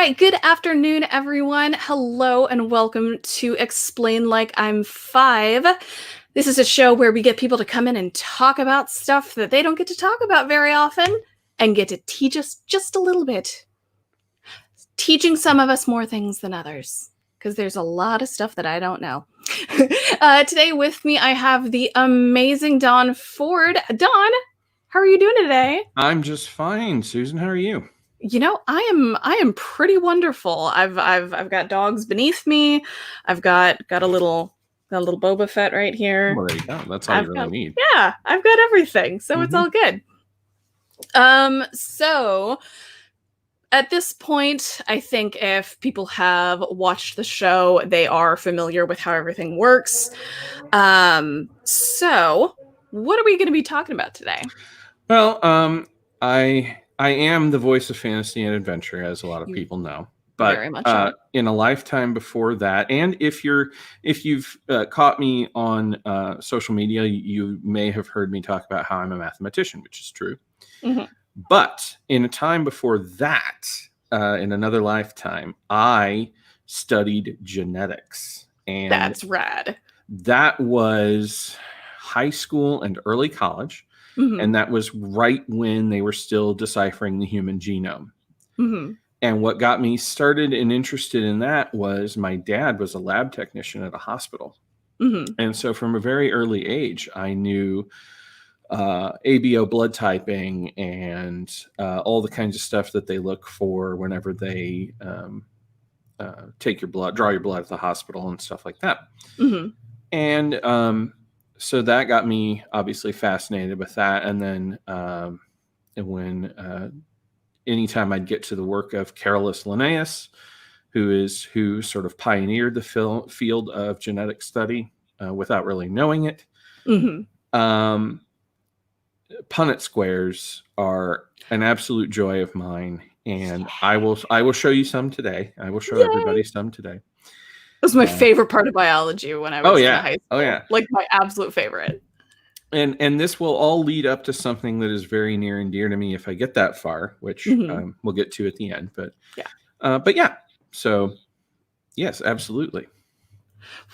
right, good afternoon, everyone. Hello, and welcome to Explain Like I'm Five. This is a show where we get people to come in and talk about stuff that they don't get to talk about very often and get to teach us just a little bit. Teaching some of us more things than others, because there's a lot of stuff that I don't know. Today with me, I have the amazing Dawn Ford. Dawn, how are you doing today? I'm just fine, Susan. How are you? You know, I am pretty wonderful. I've got dogs beneath me. I've got a little Boba Fett right here. Well, there you go. That's all you I've really got need. I've got everything, so it's Mhm. all good. So at this point, I think if people have watched the show, they are familiar with how everything works. So what are we going to be talking about today? Well, I am the voice of fantasy and adventure, as a lot of You people know. But very much are. in a lifetime before that, and if you've caught me on social media, you may have heard me talk about how I'm a mathematician, which is true. Mhm. But in a time before that, in another lifetime, I studied genetics, and That's rad. that was high school and early college. Mhm. And that was right when they were still deciphering the human genome. Mhm. And what got me started and interested in that was my dad was a lab technician at a hospital. Mhm. And so from a very early age, I knew ABO blood typing and all the kinds of stuff that they look for whenever they take your blood, draw your blood at the hospital and stuff like that. Mhm. And so that got me obviously fascinated with that. And then when anytime I'd get to the work of Carolus Linnaeus, who sort of pioneered the field of genetic study without really knowing it, Mhm. um, Punnett squares are an absolute joy of mine, and I will show you some today. I will show Yay! everybody some today. That was my Uh, favorite part of biology when I oh was in yeah, high oh school. yeah. Like my absolute favorite. And this will all lead up to something that is very near and dear to me if I get that far, which Mhm. we'll get to at the end. Yeah. But yeah, so yes, absolutely.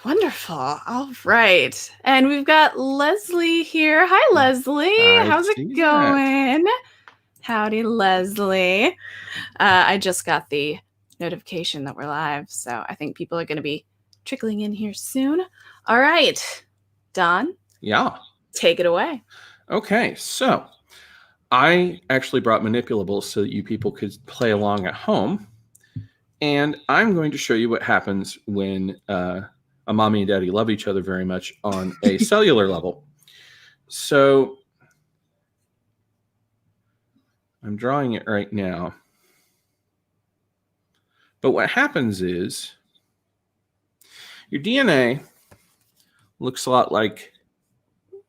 Wonderful. All right. And we've got Leslie here. Hi, Leslie. I How's it see that. going? Howdy, Leslie. I just got the notification that we're live, so I think people are going to be trickling in here soon. All right. Don, Yeah. take it away. Okay. So I actually brought manipulables so that you people could play along at home, and I'm going to show you what happens when a mommy and daddy love each other very much on a cellular level. So I'm drawing it right now. But what happens is your DNA looks a lot like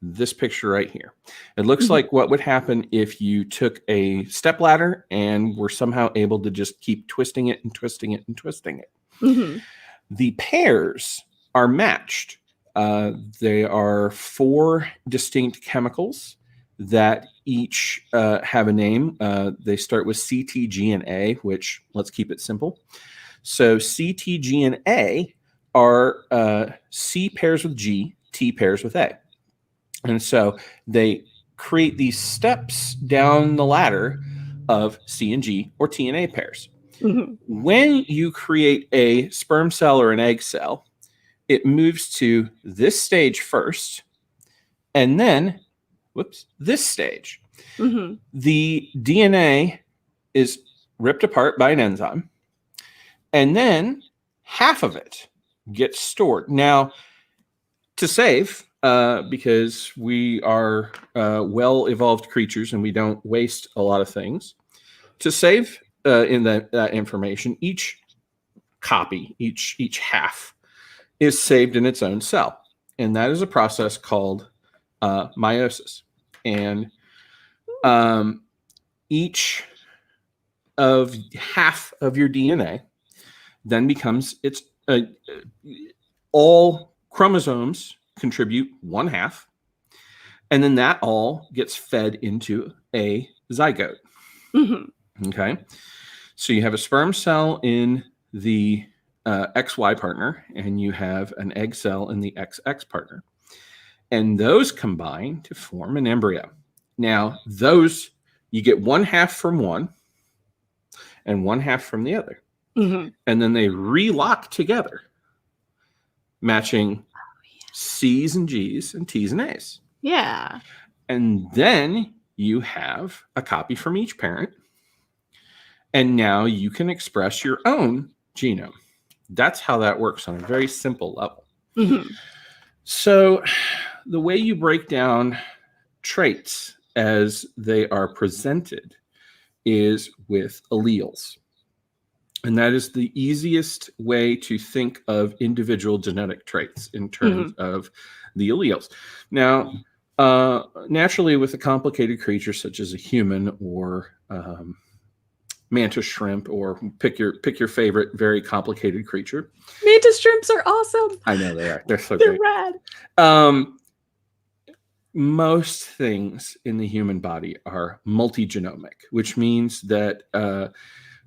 this picture right here. It looks Mhm. like what would happen if you took a stepladder and were somehow able to just keep twisting it and twisting it and twisting it. Mhm. The pairs are matched. They are four distinct chemicals that each have a name. They start with C, T, G, and A, which let's keep it simple. So C, T, G, and A are C pairs with G, T pairs with A. And so they create these steps down the ladder of C and G or T and A pairs. Mhm. When you create a sperm cell or an egg cell, it moves to this stage first, and then, this stage. Mhm. The DNA is ripped apart by an enzyme, and then half of it gets stored. Now, to save, because we are well evolved creatures and we don't waste a lot of things, to save in that information, each copy, each half is saved in its own cell. And that is a process called meiosis. And um, each of half of your DNA then becomes its all chromosomes contribute one half, and then that all gets fed into a zygote. Mhm. Okay. So you have a sperm cell in the XY partner, and you have an egg cell in the XX partner. And those combine to form an embryo. Now, those, you get one half from one and one half from the other. Mm-hmm. And then they relock together, matching C's and G's and T's and A's. Yeah. And then you have a copy from each parent. And now you can express your own genome. That's how that works on a very simple level. Mm-hmm. So the way you break down traits as they are presented is with alleles. And that is the easiest way to think of individual genetic traits in terms of the alleles. Now, naturally, with a complicated creature such as a human or mantis shrimp, or pick your favorite very complicated creature. Mantis shrimps are awesome. I know they are. They're so They're great. rad. Most things in the human body are multigenomic, which means that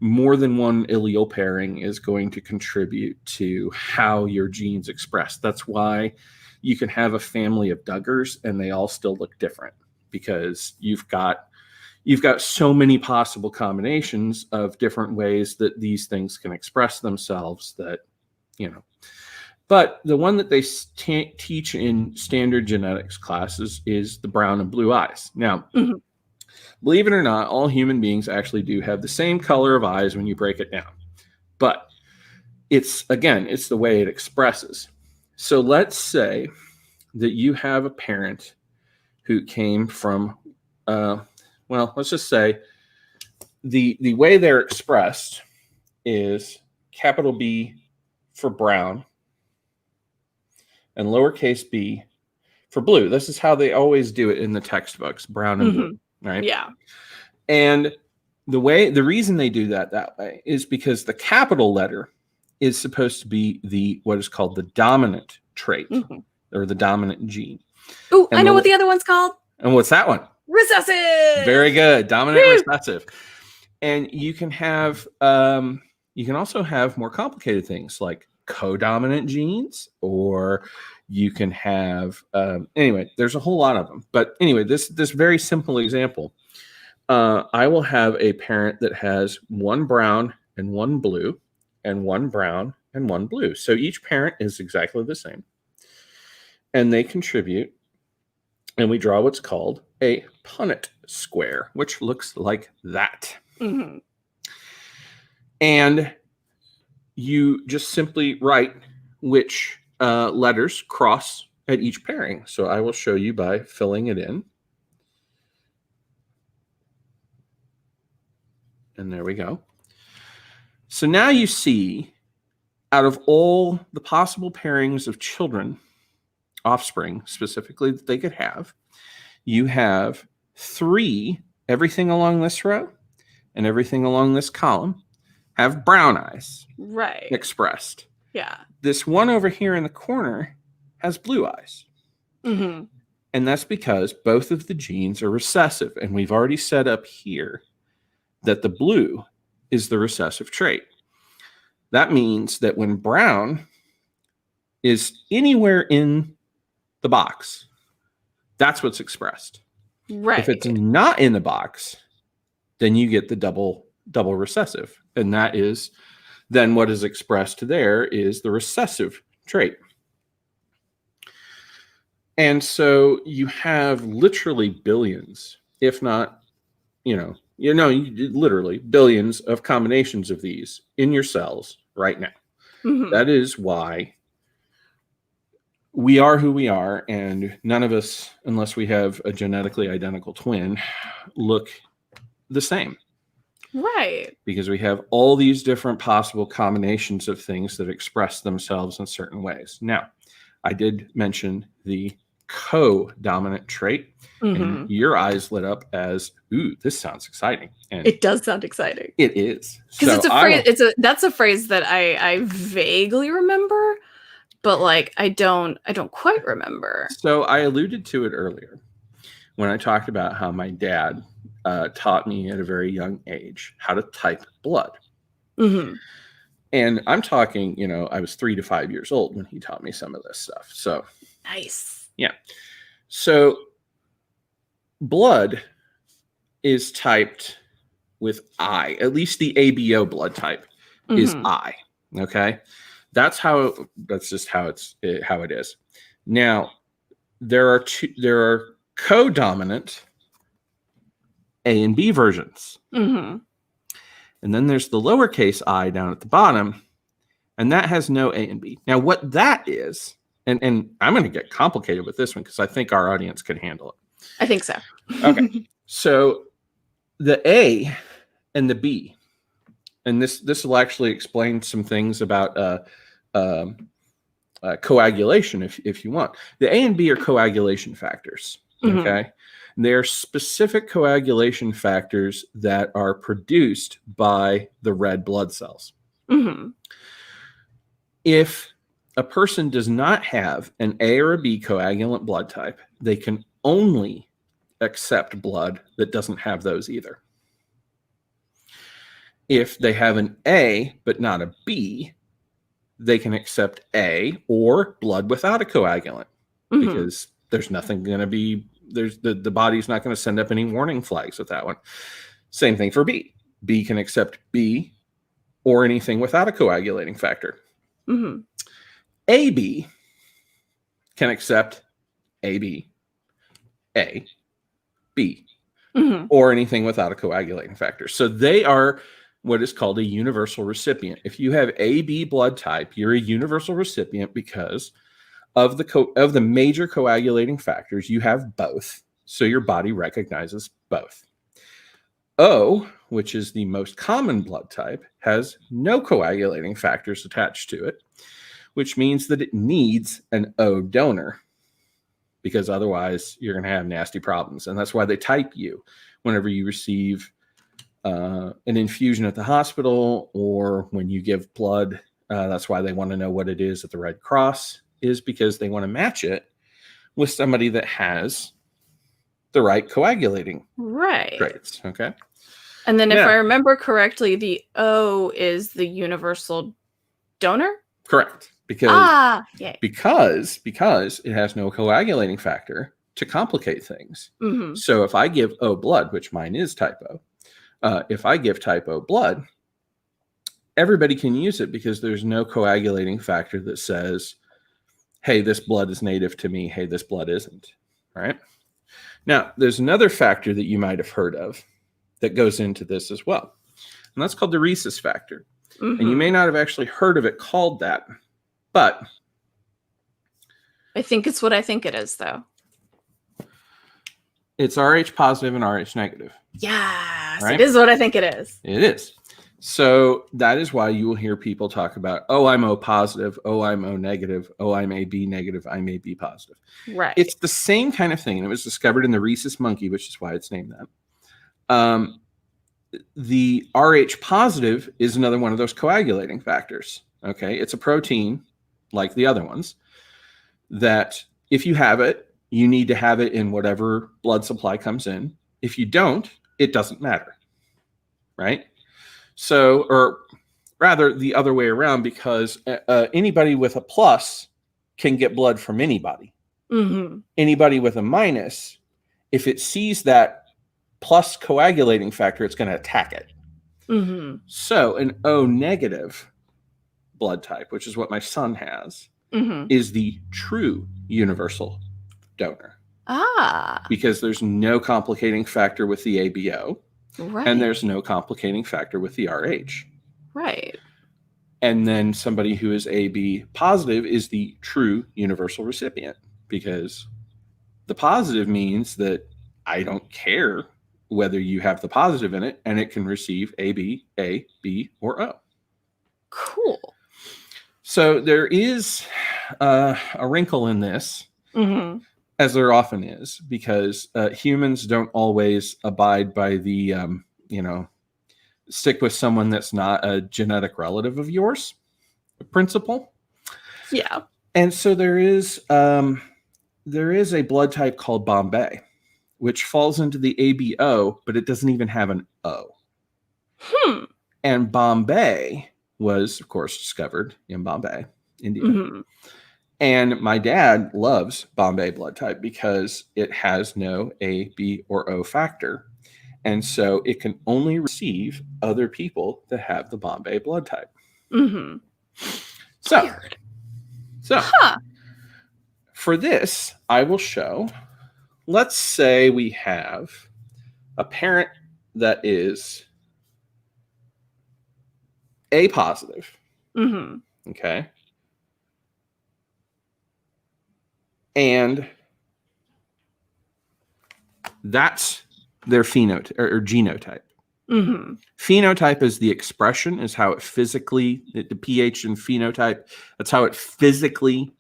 more than one allele pairing is going to contribute to how your genes express. That's why you can have a family of Duggars and they all still look different, because you've got so many possible combinations of different ways that these things can express themselves that, But the one that they teach in standard genetics classes is the brown and blue eyes. Now, believe it or not, all human beings actually do have the same color of eyes when you break it down. But it's the way it expresses. So let's say that you have a parent who came from, let's just say the way they're expressed is capital B for brown and lowercase b for blue. This is how they always do it in the textbooks, brown and blue, right? Yeah. And the reason they do that way is because the capital letter is supposed to be what is called the dominant trait or the dominant gene. Oh, I know what the other one's called. And what's that one? Recessive. Very good. Dominant recessive. And you can also have more complicated things like codominant genes, or you can have anyway, there's a whole lot of them. But anyway, this very simple example, I will have a parent that has one brown and one blue, and one brown and one blue. So each parent is exactly the same, and they contribute, and we draw what's called a Punnett square, which looks like that. And you just simply write which letters cross at each pairing. So I will show you by filling it in. And there we go. So now you see, out of all the possible pairings of children, offspring specifically, that they could have, you have 3, everything along this row and everything along this column have brown eyes expressed. Yeah. This one over here in the corner has blue eyes. And that's because both of the genes are recessive. And we've already set up here that the blue is the recessive trait. That means that when brown is anywhere in the box, that's what's expressed. Right. If it's not in the box, then you get the double recessive. And that is then what is expressed there is the recessive trait. And so you have literally billions, if not, literally billions of combinations of these in your cells right now. That is why we are who we are, and none of us, unless we have a genetically identical twin, look the same. Right. Because we have all these different possible combinations of things that express themselves in certain ways. Now, I did mention the co-dominant trait, and your eyes lit up as, ooh, this sounds exciting. And it does sound exciting. It is. Because it's a phrase, that's a phrase that I vaguely remember, but I don't quite remember. So I alluded to it earlier when I talked about how my dad taught me at a very young age how to type blood. Mm-hmm. And I'm talking, I was 3 to 5 years old when he taught me some of this stuff. So, Nice. yeah. So, blood is typed with I. At least the ABO blood type is Mm-hmm. I. Okay, that's just how it is. Now, there are codominant A and B versions, Mm-hmm. and then there's the lowercase I down at the bottom, and that has no A and B. Now, what that is, and I'm going to get complicated with this one because I think our audience can handle it. I think so. Okay, so the A and the B, and this will actually explain some things about coagulation if you want. The A and B are coagulation factors. Mm-hmm. Okay, they're specific coagulation factors that are produced by the red blood cells. Mm-hmm. If a person does not have an A or a B coagulant blood type, they can only accept blood that doesn't have those either. If they have an A but not a B, they can accept A or blood without a coagulant, Mm-hmm. because there's nothing going to be, the body's not going to send up any warning flags with that one. Same thing for B. B can accept B or anything without a coagulating factor. Mm-hmm. AB can accept AB, A, B, Mm-hmm. or anything without a coagulating factor. So they are what is called a universal recipient. If you have AB blood type, you're a universal recipient because of the major coagulating factors. You have both, so your body recognizes both. O, which is the most common blood type, has no coagulating factors attached to it, which means that it needs an O donor, because otherwise you're going to have nasty problems. And that's why they type you whenever you receive an infusion at the hospital or when you give blood. That's why they want to know what it is at the Red Cross, is because they want to match it with somebody that has the right coagulating Right. traits. Okay. And then if Now, I remember correctly, the O is the universal donor? correct. Because yay. because it has no coagulating factor to complicate things. Mm-hmm. So if I give O blood, which mine is type O, if I give type O blood, everybody can use it because there's no coagulating factor that says, hey, this blood is native to me. Hey, this blood isn't. Right? Now, there's another factor that you might have heard of that goes into this as well. And that's called the rhesus factor. Mm-hmm. And you may not have actually heard of it called that, but I think it's what I think it is, though. it's Rh positive and Rh negative. Yes, right? It is what I think it is. It is. So that is why you will hear people talk about, oh, I'm O positive, oh, I'm O negative, oh, I'm AB negative, I'm AB positive. Right. It's the same kind of thing. And it was discovered in the rhesus monkey, which is why it's named that. The Rh positive is another one of those coagulating factors. Okay. It's a protein like the other ones that if you have it, you need to have it in whatever blood supply comes in. If you don't, it doesn't matter. Right. So, or rather the other way around, because anybody with a plus can get blood from anybody. Mm-hmm. Anybody with a minus, if it sees that plus coagulating factor, it's going to attack it. Mm-hmm. So an O negative blood type, which is what my son has, Mm-hmm. is the true universal donor. Ah. Because there's no complicating factor with the ABO. Right. And there's no complicating factor with the Rh. Right. And then somebody who is AB positive is the true universal recipient, because the positive means that I don't care whether you have the positive in it, and it can receive AB, A, B, or O. Cool. So there is a wrinkle in this, Mm-hmm. as there often is, because humans don't always abide by the, stick with someone that's not a genetic relative of yours principle. Yeah. And so there is a blood type called Bombay, which falls into the ABO, but it doesn't even have an O. And Bombay was, of course, discovered in Bombay, India. Mm-hmm. And my dad loves Bombay blood type because it has no A, B, or O factor. And so it can only receive other people that have the Bombay blood type. Mm-hmm. So, Weird. so Huh. for this, I will show, let's say we have a parent that is A positive. Mm-hmm. Okay. And that's their phenotype or genotype. Mm-hmm. Phenotype is the expression, is how it physically, the pH and phenotype, that's how it physically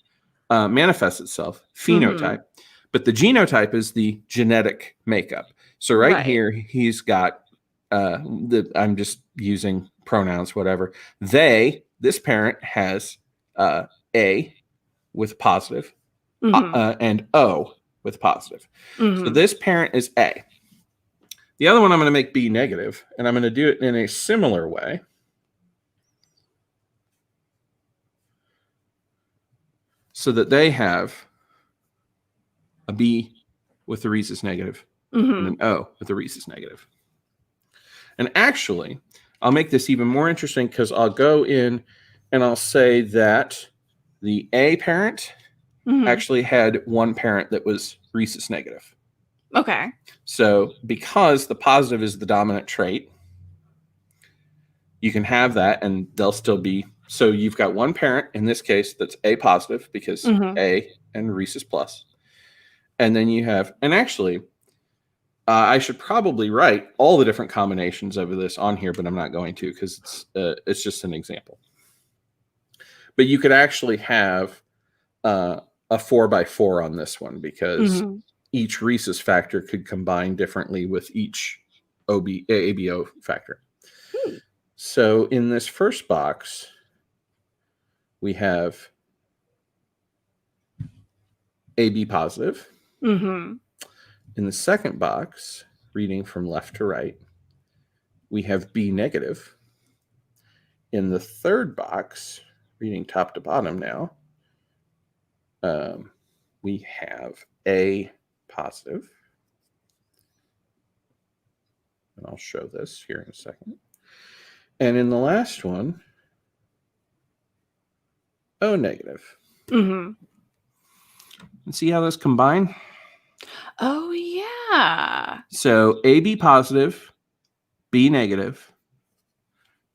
manifests itself, phenotype. Mm-hmm. But the genotype is the genetic makeup. So right, Right. here, he's got, I'm just using pronouns, whatever. This parent has A with positive Mm-hmm. and O with positive. So Mm-hmm. this parent is A. The other one I'm going to make B negative, and I'm going to do it in a similar way. So that they have a B with the rhesus negative Mm-hmm. and an O with the rhesus negative. And actually, I'll make this even more interesting because I'll go in and I'll say that the A parent Mm-hmm. actually had one parent that was rhesus negative. Okay. So because the positive is the dominant trait, you can have that and they'll still be. So you've got one parent in this case that's A positive because Mm-hmm. A and rhesus plus. And then you have, and actually, I should probably write all the different combinations of this on here, but I'm not going to because it's just an example. But you could actually have a 4x4 on this one because Mm-hmm. each rhesus factor could combine differently with each ABO factor. Hmm. So in this first box, we have AB positive. Mm-hmm. In the second box, reading from left to right, we have B negative. In the third box, reading top to bottom now, we have A positive. And I'll show this here in a second. And in the last one, O negative. Mm-hmm. And see how those combine? Oh yeah. So AB positive, B negative,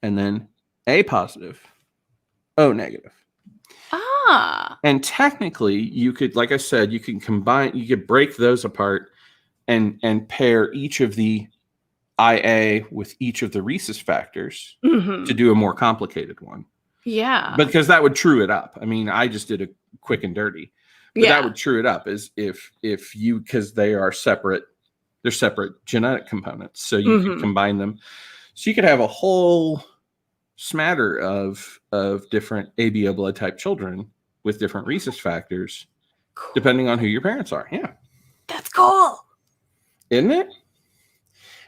and then A positive, O negative. Ah. And technically, you could, like I said, you can combine, you could break those apart and pair each of the IA with each of the rhesus factors Mm-hmm. to do a more complicated one. Yeah. Because that would true it up. I mean, I just did a quick and dirty, but yeah. that would true it up is if you, because they are separate, they're separate genetic components. So you could combine them. So you could have a whole smatter of different ABO blood type children with different rhesus factors, Cool. depending on who your parents are. Yeah. That's cool. Isn't it?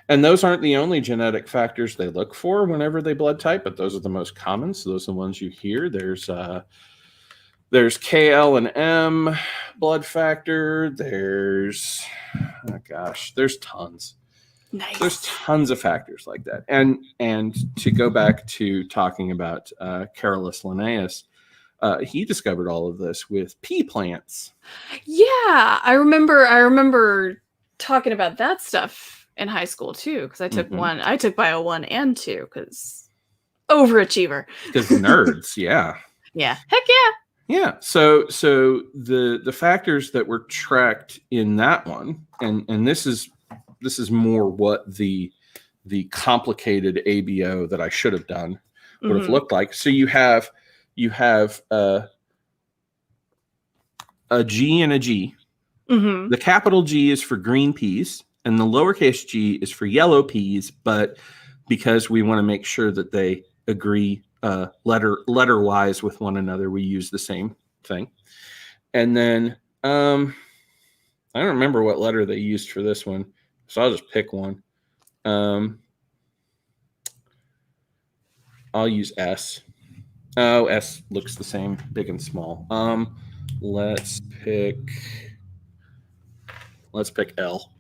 And those aren't the only genetic factors they look for whenever they blood type, but those are the most common. So those are the ones you hear. There's KL and M blood factor. There's, oh gosh, there's tons. Nice. There's tons of factors like that. And to go back to talking about Carolus Linnaeus, he discovered all of this with pea plants. Yeah, I remember talking about that stuff in high school too, because I took I took bio 1 and 2 because overachiever. Because nerds, yeah. Yeah. Heck yeah. Yeah. So the factors that were tracked in that one, and this is more what the complicated ABO that I should have done would have looked like. So you have a G and a G. Mm-hmm. The capital G is for green peas, and the lowercase g is for yellow peas. But because we want to make sure that they agree letter wise with one another, we use the same thing. And then I don't remember what letter they used for this one, so I'll just pick one. I'll use S. Oh, S looks the same, big and small. Let's pick L.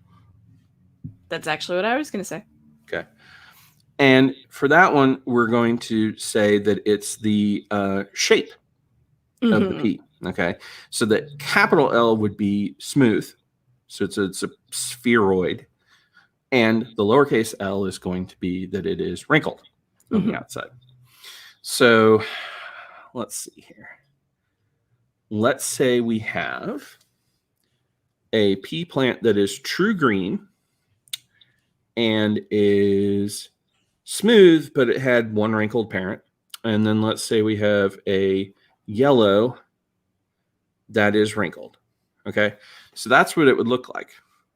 That's actually what I was going to say. Okay. And for that one, we're going to say that it's the shape of the P. Okay. So that capital L would be smooth. So it's a spheroid. And the lowercase l is going to be that it is wrinkled on the outside. So let's see here. Let's say we have a pea plant that is true green and is smooth, but it had one wrinkled parent. And then let's say we have a yellow that is wrinkled. Okay. So that's what it would look like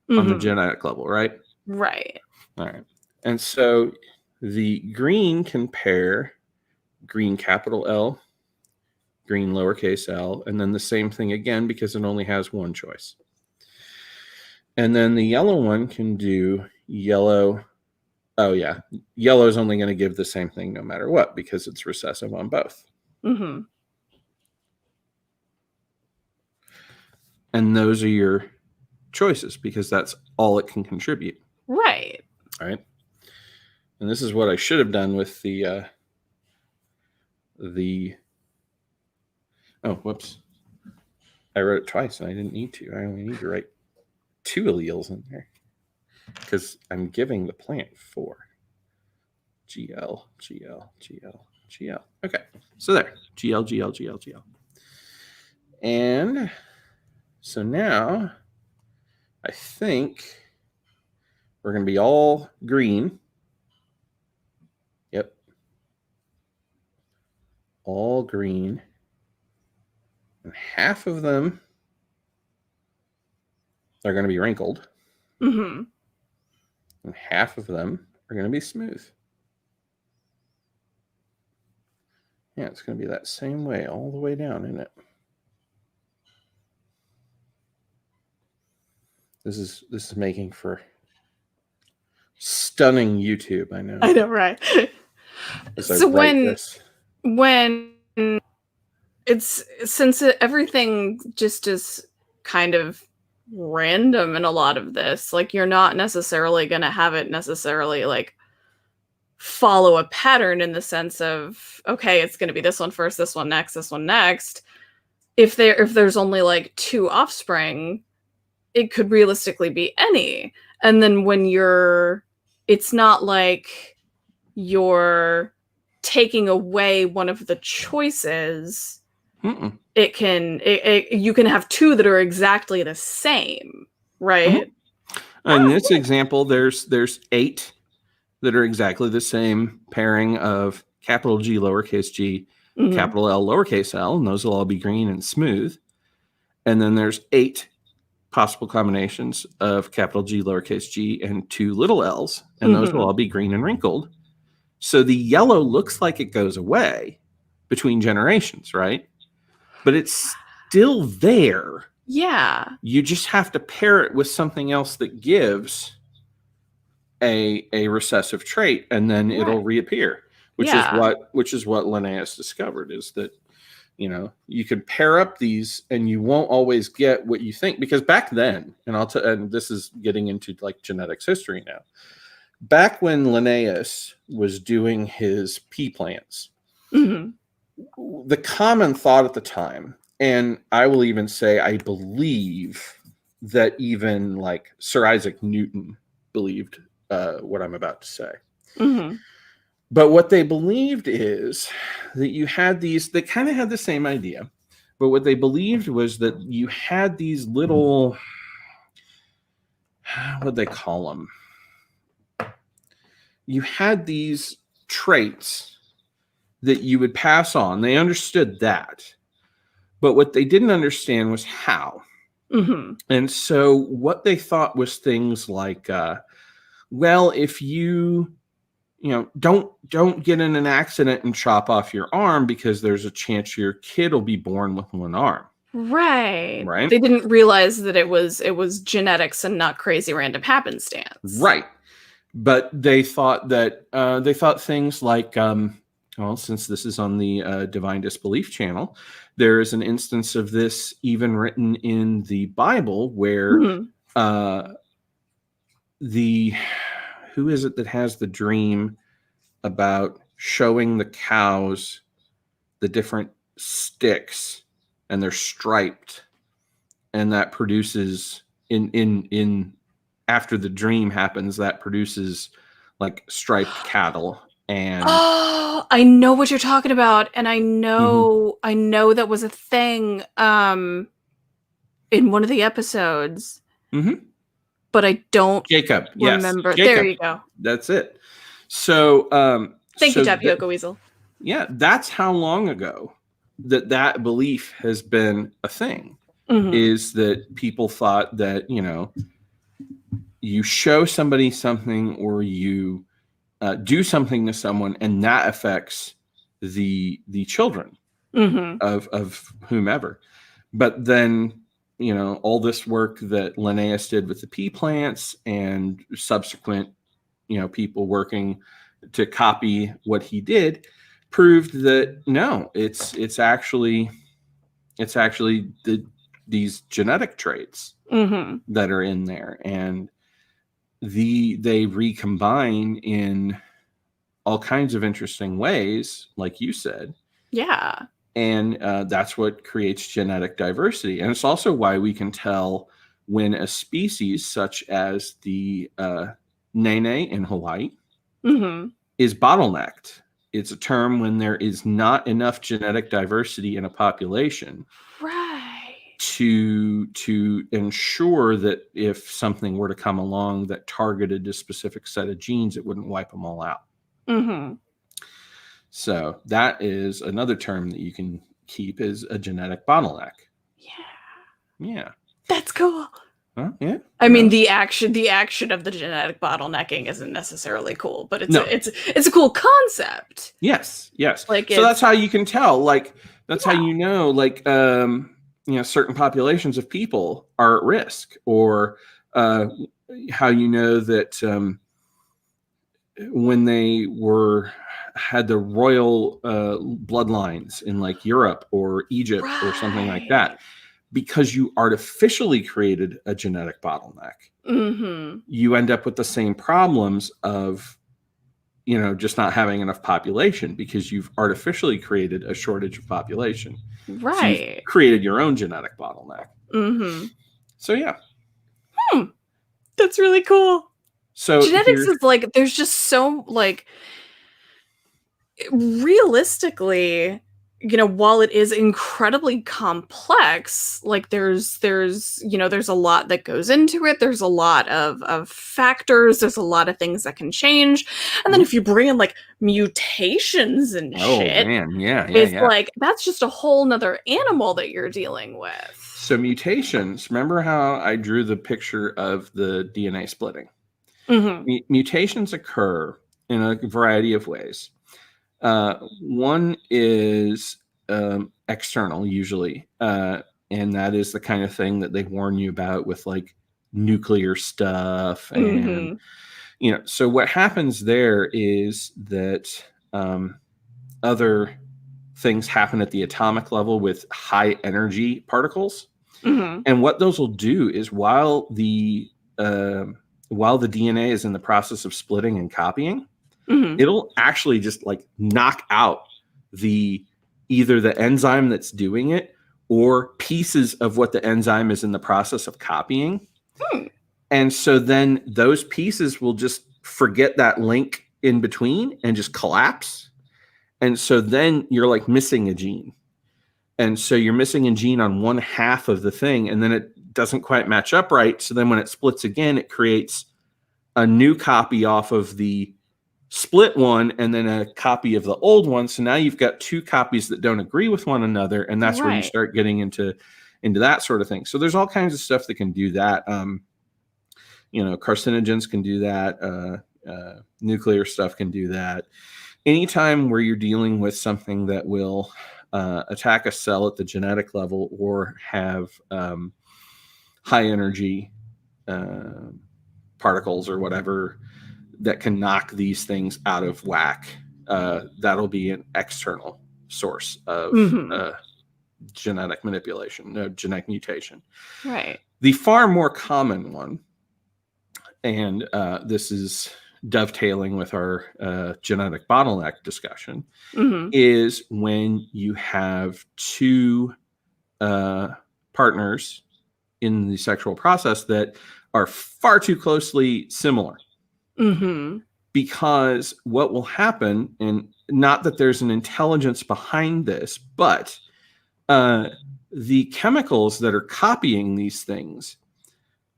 on the genetic level, right? Right. All right. And so the green can pair green capital L, green lowercase l, and then the same thing again because it only has one choice. And then the yellow one can do yellow. Oh, yeah. Yellow is only going to give the same thing no matter what because it's recessive on both. And those are your choices because that's all it can contribute. Right. All right. And this is what I should have done with the oh, whoops. I wrote it twice and I didn't need to. I only need to write 2 alleles in there because I'm giving the plant 4. GL, GL, GL, GL. Okay. So there. GL, GL, GL, GL. And so now I think we're going to be all green. Yep. All green. And half of them are going to be wrinkled. And half of them are going to be smooth. Yeah, it's going to be that same way all the way down, isn't it? This is making for stunning YouTube, I know. I know, right? So when it's everything just is kind of random in a lot of this, like you're not necessarily going to have it necessarily like follow a pattern in the sense of, okay, it's going to be this one first, this one next, this one next. If there's only like 2 offspring, it could realistically be any. And then when it's not like you're taking away one of the choices. You can have 2 that are exactly the same, right? In this example, there's 8 that are exactly the same pairing of capital G, lowercase g, capital L, lowercase l, and those will all be green and smooth. And then there's 8 possible combinations of capital G, lowercase g, and 2 little l's, and those will all be green and wrinkled. So the yellow looks like it goes away between generations, right? But it's still there. Yeah. You just have to pair it with something else that gives a recessive trait, and then it'll reappear, which is what Linnaeus discovered, is that, you know, you can pair up these and you won't always get what you think, because back then, and this is getting into like genetics history now, back when Linnaeus was doing his pea plants, the common thought at the time, and I will even say I believe that even like Sir Isaac Newton believed what I'm about to say. But what they believed is that you had these, they kind of had the same idea, but what they believed was that you had these little, what'd they call them? You had these traits that you would pass on. They understood that. But what they didn't understand was how. And so what they thought was things like, well, if you don't get in an accident and chop off your arm, because there's a chance your kid will be born with one arm. Right. They didn't realize that it was genetics and not crazy random happenstance. Right. But they thought that things like Well, since this is on the Divine Disbelief channel, there is an instance of this even written in the Bible where Mhm. the who is it that has the dream about showing the cows the different sticks and they're striped, and that produces in after the dream happens, that produces like striped cattle. And Oh, I know what you're talking about, and I Mhm. know that was a thing in one of the episodes, Mhm. but I don't Jacob, yes, remember. There Jacob. you go. That's it. So, Thank you, Tapioca Weasel. yeah, that's how long ago that belief has been a thing. Mhm. Is that people thought that you show somebody something or you do something to someone, and that affects the children Mhm. of whomever. But then all this work that Linnaeus did with the pea plants and subsequent people working to copy what he did proved that no, it's actually these genetic traits Mhm. that are in there, and they recombine in all kinds of interesting ways, like you said. Yeah. And that's what creates genetic diversity. And it's also why we can tell when a species such as the Nene in Hawaii Mhm. is bottlenecked. It's a term when there is not enough genetic diversity in a population Right. to ensure that if something were to come along that targeted a specific set of genes, it wouldn't wipe them all out. Mhm. So that is another term that you can keep, is a genetic bottleneck. Yeah. Yeah. That's cool. Huh? Yeah. I mean, No. the action of the genetic bottlenecking isn't necessarily cool, but No. it's a cool concept. Yes. Yes. Like So that's it's how you can tell. Like that's how yeah. certain populations of people are at risk, or how that when they had the royal bloodlines in like Europe or Egypt or something like that, Right. because you artificially created a genetic bottleneck, Mhm. you end up with the same problems of just not having enough population, because you've artificially created a shortage of population. So you've Right. created your own genetic bottleneck. Mhm. So yeah. Hmm. That's really cool. So Genetics here's is like there's just so like realistically, while it is incredibly complex, like there's a lot that goes into it. There's a lot of factors. There's a lot of things that can change. And then if you bring in like mutations and oh shit, man, yeah, yeah, it's yeah. like that's just a whole nother animal that you're dealing with. So mutations, remember how I drew the picture of the DNA splitting? Hmm. Mutations occur in a variety of ways. One is external, usually, and that is the kind of thing that they warn you about with like nuclear stuff. And Hmm. so what happens there is that other things happen at the atomic level with high energy particles. Hmm. And what those will do is while the DNA is in the process of splitting and copying, Hmm. it'll actually just like knock out the either the enzyme that's doing it or pieces of what the enzyme is in the process of copying. Hmm. And so then those pieces will just forget that link in between and just collapse. And so then you're like missing a gene. And so you're missing a gene on one half of the thing, and then it doesn't quite match up right. So then when it splits again, it creates a new copy off of the split one and then a copy of the old one. So now you've got two copies that don't agree with one another, and that's where you Right. start getting into that sort of thing. So there's all kinds of stuff that can do that. Carcinogens can do that. Nuclear stuff can do that. Anytime where you're dealing with something that will attack a cell at the genetic level or have high energy particles or whatever that can knock these things out of whack, that'll be an external source of genetic manipulation, no genetic mutation. Right. The far more common one, and this is dovetailing with our genetic bottleneck discussion, is when you have two partners in the sexual process that are far too closely similar. Because what will happen, and not that there's an intelligence behind this, but the chemicals that are copying these things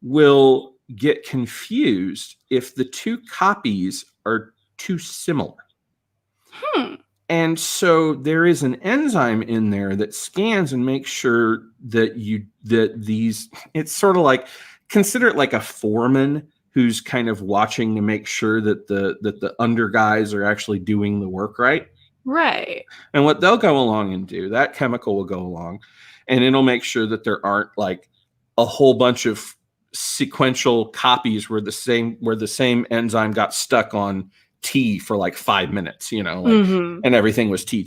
will get confused if the two copies are too similar. And so there is an enzyme in there that scans and makes sure that these, it's sort of like, consider it like a foreman who's kind of watching to make sure that the under guys are actually doing the work right. Right. And what they'll go along and do, that chemical will go along and it'll make sure that there aren't like a whole bunch of sequential copies where the same enzyme got stuck on T for like 5 minutes, you know, like, and everything was T.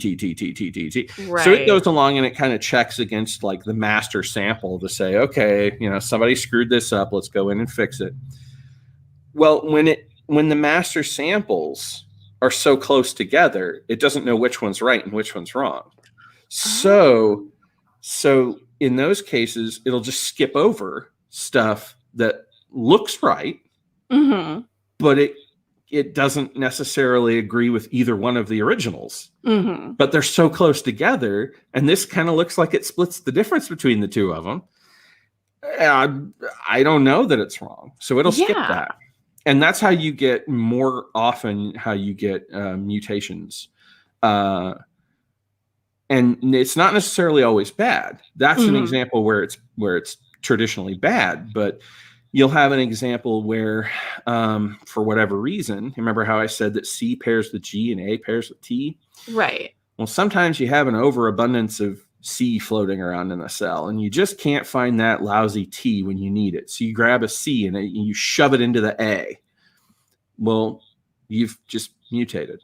Right. So it goes along and it kind of checks against like the master sample to say, okay, you know, somebody screwed this up. Let's go in and fix it. Well, when the master samples are so close together, it doesn't know which one's right and which one's wrong. So in those cases, it'll just skip over stuff that looks right, but it doesn't necessarily agree with either one of the originals. But they're so close together, and this kind of looks like it splits the difference between the two of them. I don't know that it's wrong, so it'll skip that. And that's how you get more often mutations. And it's not necessarily always bad. That's an example where it's traditionally bad, but you'll have an example where, for whatever reason, remember how I said that C pairs with G and A pairs with T? Right. Well, sometimes you have an overabundance of C floating around in a cell, and you just can't find that lousy T when you need it. So you grab a C and you shove it into the A. Well, you've just mutated.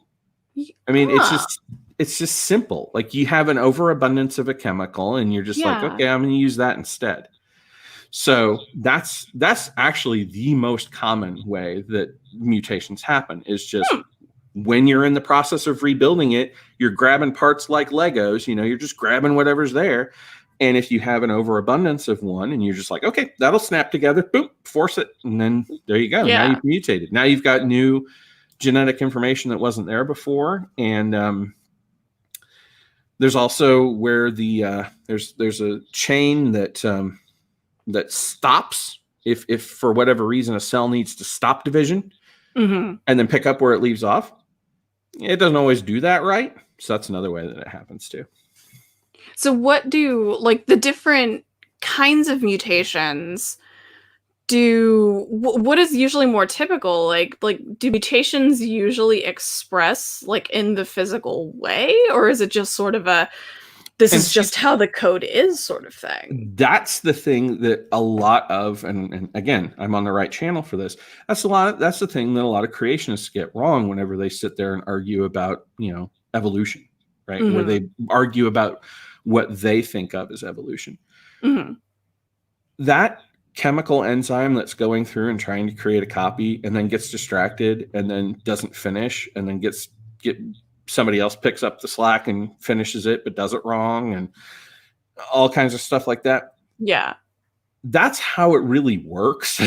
I mean, it's just simple. Like you have an overabundance of a chemical, and you're just like, okay, I'm going to use that instead. So that's actually the most common way that mutations happen, is just when you're in the process of rebuilding it, you're grabbing parts like Legos, you know, you're just grabbing whatever's there. And if you have an overabundance of one and you're just like, okay, that'll snap together, boom, force it. And then there you go. Yeah. Now you've mutated. Now you've got new genetic information that wasn't there before. And there's also where there's a chain that stops if for whatever reason a cell needs to stop division and then pick up where it leaves off. It doesn't always do that right. So that's another way that it happens too. So what do like the different kinds of mutations what is usually more typical? Like do mutations usually express like in the physical way, or is it just sort of this is just how the code is sort of thing? That's the thing that a lot of, and again, I'm on the right channel for this. That's the thing that a lot of creationists get wrong whenever they sit there and argue about, you know, evolution, right? Where they argue about what they think of as evolution. That chemical enzyme that's going through and trying to create a copy and then gets distracted and then doesn't finish and then somebody else picks up the slack and finishes it, but does it wrong and all kinds of stuff like that. Yeah. That's how it really works.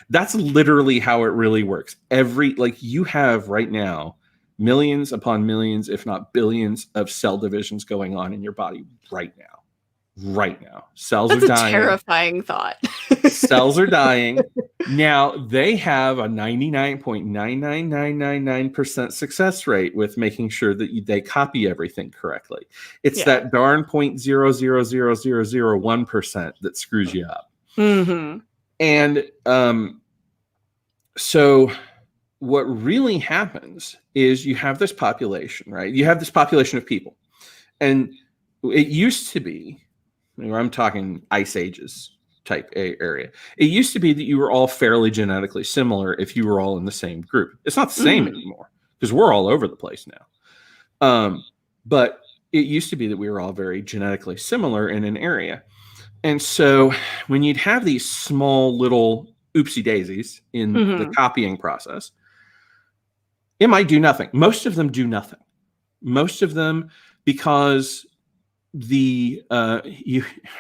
That's literally how it really works. You have right now millions upon millions, if not billions of cell divisions going on in your body right now. Cells are dying. That's a terrifying thought. Cells are dying. Now they have a 99.99999% success rate with making sure that they copy everything correctly. It's that darn 0.0000001% that screws you up. And so what really happens is you have this population, right? You have this population of people. And it used to be, I'm talking ice ages type area. It used to be that you were all fairly genetically similar if you were all in the same group. It's not the same anymore because we're all over the place now. But it used to be that we were all very genetically similar in an area. And so when you'd have these small little oopsie daisies in the copying process, it might do nothing. Most of them do nothing. Most of them, because you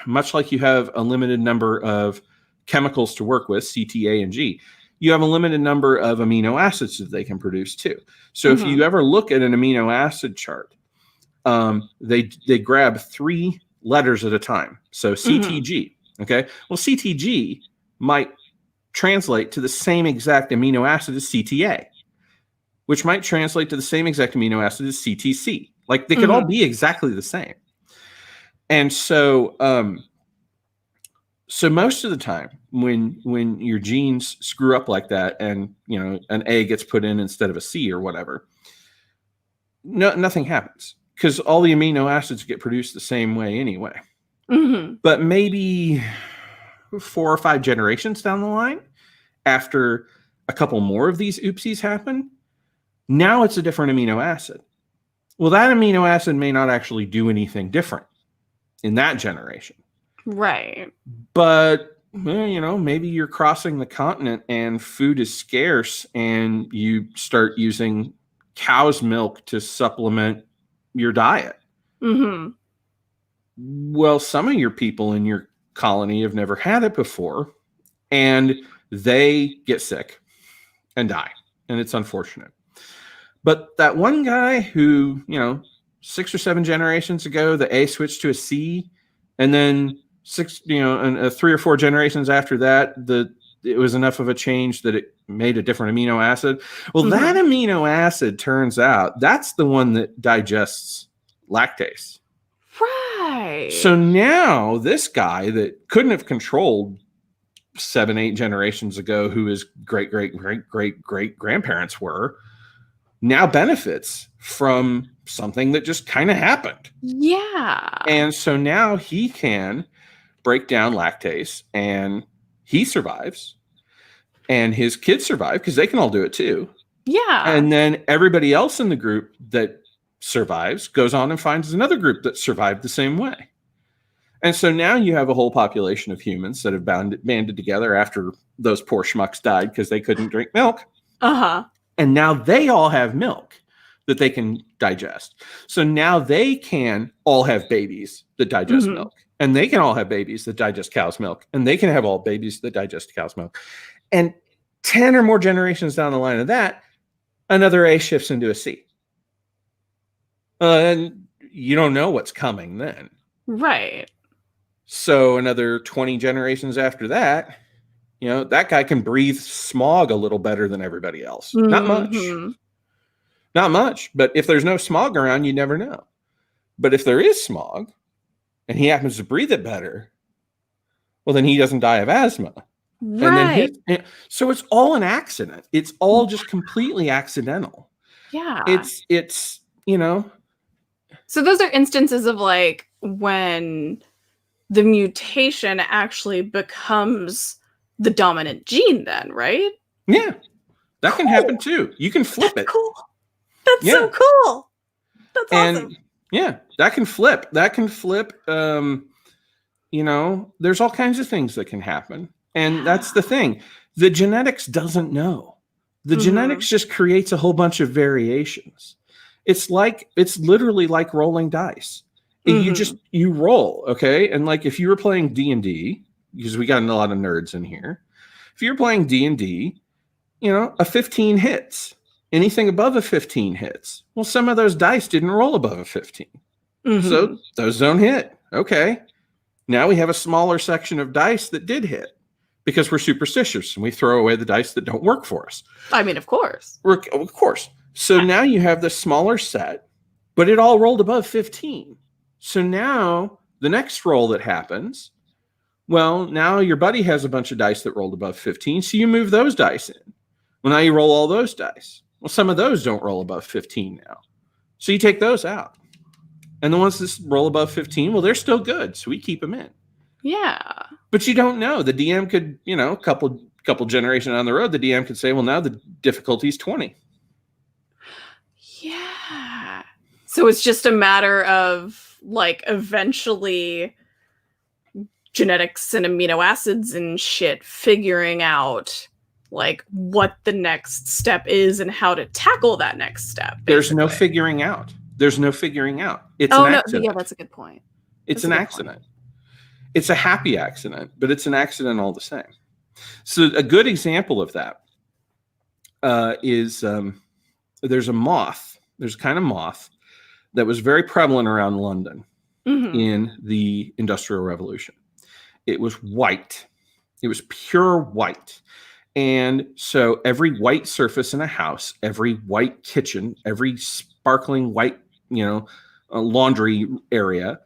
much like you have a limited number of chemicals to work with, C, T, A, and G, you have a limited number of amino acids that they can produce too. So if you ever look at an amino acid chart, they grab 3 letters at a time. So CTG. Okay. Well, CTG might translate to the same exact amino acid as CTA, which might translate to the same exact amino acid as CTC. Like they could all be exactly the same. And so, so most of the time when your genes screw up like that and, an A gets put in instead of a C or whatever, nothing happens because all the amino acids get produced the same way anyway. But maybe 4 or 5 generations down the line, after a couple more of these oopsies happen, now it's a different amino acid. Well, that amino acid may not actually do anything different in that generation. Right. But, maybe you're crossing the continent and food is scarce and you start using cow's milk to supplement your diet. Well, some of your people in your colony have never had it before and they get sick and die. And it's unfortunate. But that one guy who, 6 or 7 generations ago, the A switched to a C, and then 3 or 4 generations after that, it was enough of a change that it made a different amino acid. Well, that amino acid turns out that's the one that digests lactase. Right. So now this guy that couldn't have controlled 7, 8 generations ago, who his great grandparents were, now benefits from something that just kind of happened. Yeah. And so now he can break down lactase and he survives and his kids survive because they can all do it too. Yeah. And then everybody else in the group that survives goes on and finds another group that survived the same way. And so now you have a whole population of humans that have banded together after those poor schmucks died because they couldn't drink milk. And now they all have milk that they can digest. So now they can all have babies that digest milk. And they can all have babies that digest cow's milk. And they can have all babies that digest cow's milk. And 10 or more generations down the line of that, another A shifts into a C. And you don't know what's coming then. Right. So another 20 generations after that, that guy can breathe smog a little better than everybody else. Not much. But if there's no smog around, you never know. But if there is smog and he happens to breathe it better, well, then he doesn't die of asthma. Right. And then so it's all an accident. It's all just completely accidental. Yeah. It's So those are instances of like when the mutation actually becomes the dominant gene then, right? Yeah. That can happen too. You can flip it. Cool. That's so cool. That's awesome. Yeah, that can flip. There's all kinds of things that can happen. And that's the thing. The genetics doesn't know. The genetics just creates a whole bunch of variations. It's literally like rolling dice. You roll, okay? And like if you were playing D&D, because we got a lot of nerds in here. If you're playing D&D, a 15 hits. Anything above a 15 hits. Well, some of those dice didn't roll above a 15. So those don't hit. Okay. Now we have a smaller section of dice that did hit because we're superstitious and we throw away the dice that don't work for us. I mean, of course. Of course. So now you have the smaller set, but it all rolled above 15. So now the next roll that happens, well, now your buddy has a bunch of dice that rolled above 15. So you move those dice in. Well, now you roll all those dice. Well, some of those don't roll above 15 now. So you take those out. And the ones that roll above 15, well, they're still good. So we keep them in. Yeah. But you don't know. The DM could, a couple generations down the road, the DM could say, well, now the difficulty is 20. So it's just a matter of like eventually genetics and amino acids and shit figuring out like what the next step is and how to tackle that next step. There's no basically. figuring out. There's no figuring out. It's Oh an no, accident. yeah, that's a good point. It's That's a an good accident. It's a happy accident, but it's an accident all the same. So a good example of that is there's a moth. There's a kind of moth that was very prevalent around London Mhm. in the Industrial Revolution. It was white. It was pure white. And so every white surface in a house, every white kitchen, every sparkling white, laundry area,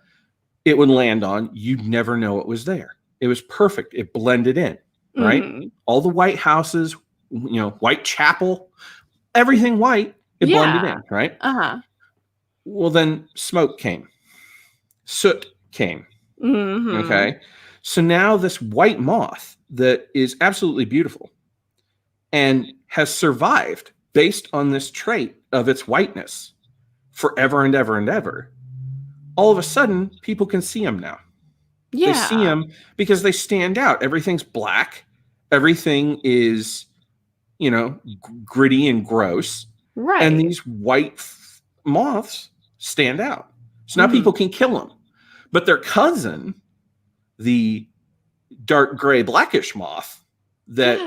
it would land on, you'd never know it was there. It was perfect. It blended in, right? Mhm. All the white houses, Whitechapel, everything white, it blended Yeah. in, right? Uh-huh. Well, then smoke came, soot came. Mhm. Okay. So now this white moth that is absolutely beautiful and has survived based on this trait of its whiteness forever and ever and ever. All of a sudden, people can see them now. Yeah. They see them because they stand out. Everything's black. Everything is, gritty and gross. Right. And these white moths stand out. So now people can kill them. But their cousin, the dark gray blackish moth that,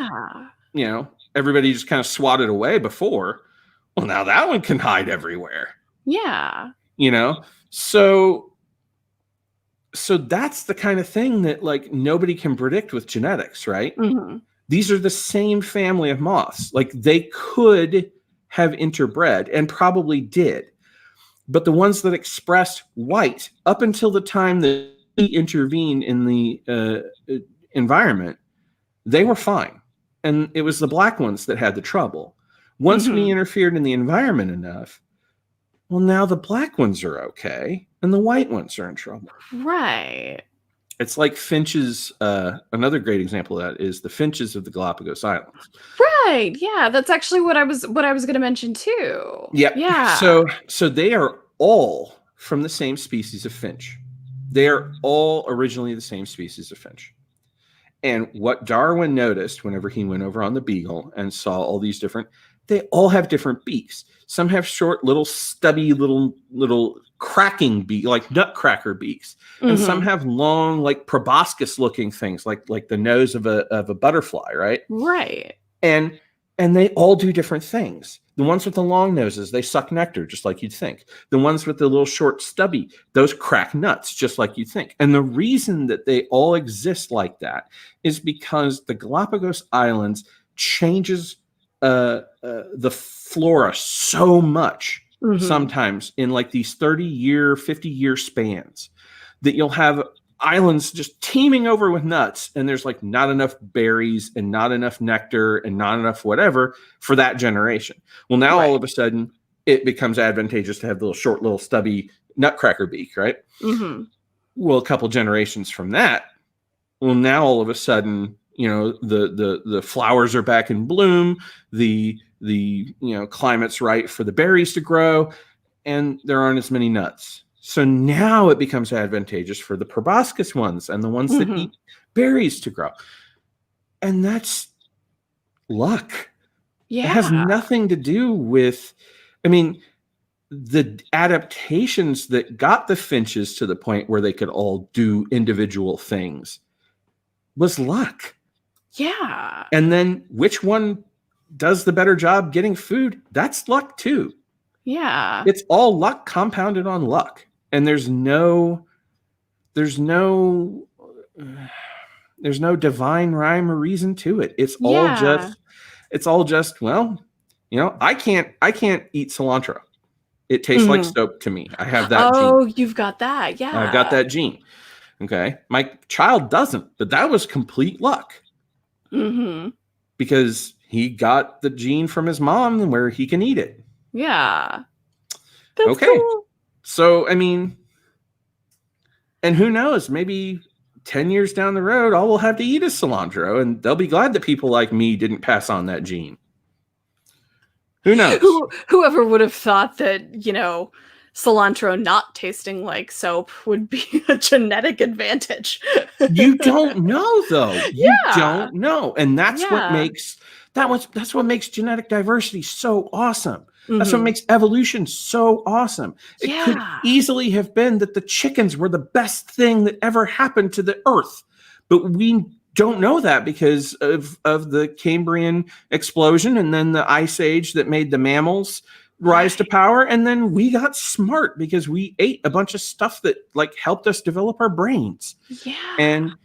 everybody just kind of swatted away before, well, now that one can hide everywhere. Yeah. So that's the kind of thing that like nobody can predict with genetics, right? Mm-hmm. These are the same family of moths. Like they could have interbred and probably did. But the ones that expressed white up until the time that we intervened in the environment, they were fine. And it was the black ones that had the trouble. Once we interfered in the environment enough, well, now the black ones are okay and the white ones are in trouble. Right. It's like finches. Another great example of that is the finches of the Galapagos Islands. Right. Yeah, that's actually what I was going to mention too. Yep. Yeah. So they are all from the same species of finch. They are all originally the same species of finch. And what Darwin noticed whenever he went over on the Beagle and saw all these different, they all have different beaks. Some have short, little, stubby, little cracking beak, like nutcracker beaks, and some have long, like proboscis-looking things, like the nose of a butterfly, right? Right. And they all do different things. The ones with the long noses, they suck nectar, just like you'd think. The ones with the little short stubby, those crack nuts, just like you'd think. And the reason that they all exist like that is because the Galapagos Islands changes the flora so much sometimes in like these 30-year, 50-year spans that you'll have islands just teeming over with nuts, and there's like not enough berries and not enough nectar and not enough whatever for that generation. Well, now all of a sudden it becomes advantageous to have the short, little stubby nutcracker beak, right? Well, a couple generations from that, well, now all of a sudden, the flowers are back in bloom, the climate's right for the berries to grow, and there aren't as many nuts. So now it becomes advantageous for the proboscis ones and the ones that eat berries to grow. And that's luck. Yeah. It has nothing to do with, the adaptations that got the finches to the point where they could all do individual things was luck. Yeah. And then which one does the better job getting food? That's luck too. Yeah. It's all luck compounded on luck. And there's no divine rhyme or reason to it. It's all just, well, I can't eat cilantro. It tastes like soap to me. I have that gene. Oh, you've got that. Yeah. I've got that gene. Okay. My child doesn't, but that was complete luck. Because he got the gene from his mom where he can eat it. Yeah. That's okay. Cool. So, and who knows, maybe 10 years down the road, all we'll have to eat is cilantro, and they'll be glad that people like me didn't pass on that gene. Who knows? Whoever would have thought that, cilantro not tasting like soap would be a genetic advantage. You don't know, though. You Yeah. don't know, and that's what Yeah. makes that's what makes genetic diversity so awesome. That's what Mhm. makes evolution so awesome. It could Yeah. easily have been that the chickens were the best thing that ever happened to the earth, but we don't know that because of the Cambrian explosion and then the ice age that made the mammals rise to Right. power, and then we got smart because we ate a bunch of stuff that like helped us develop our brains. Yeah. And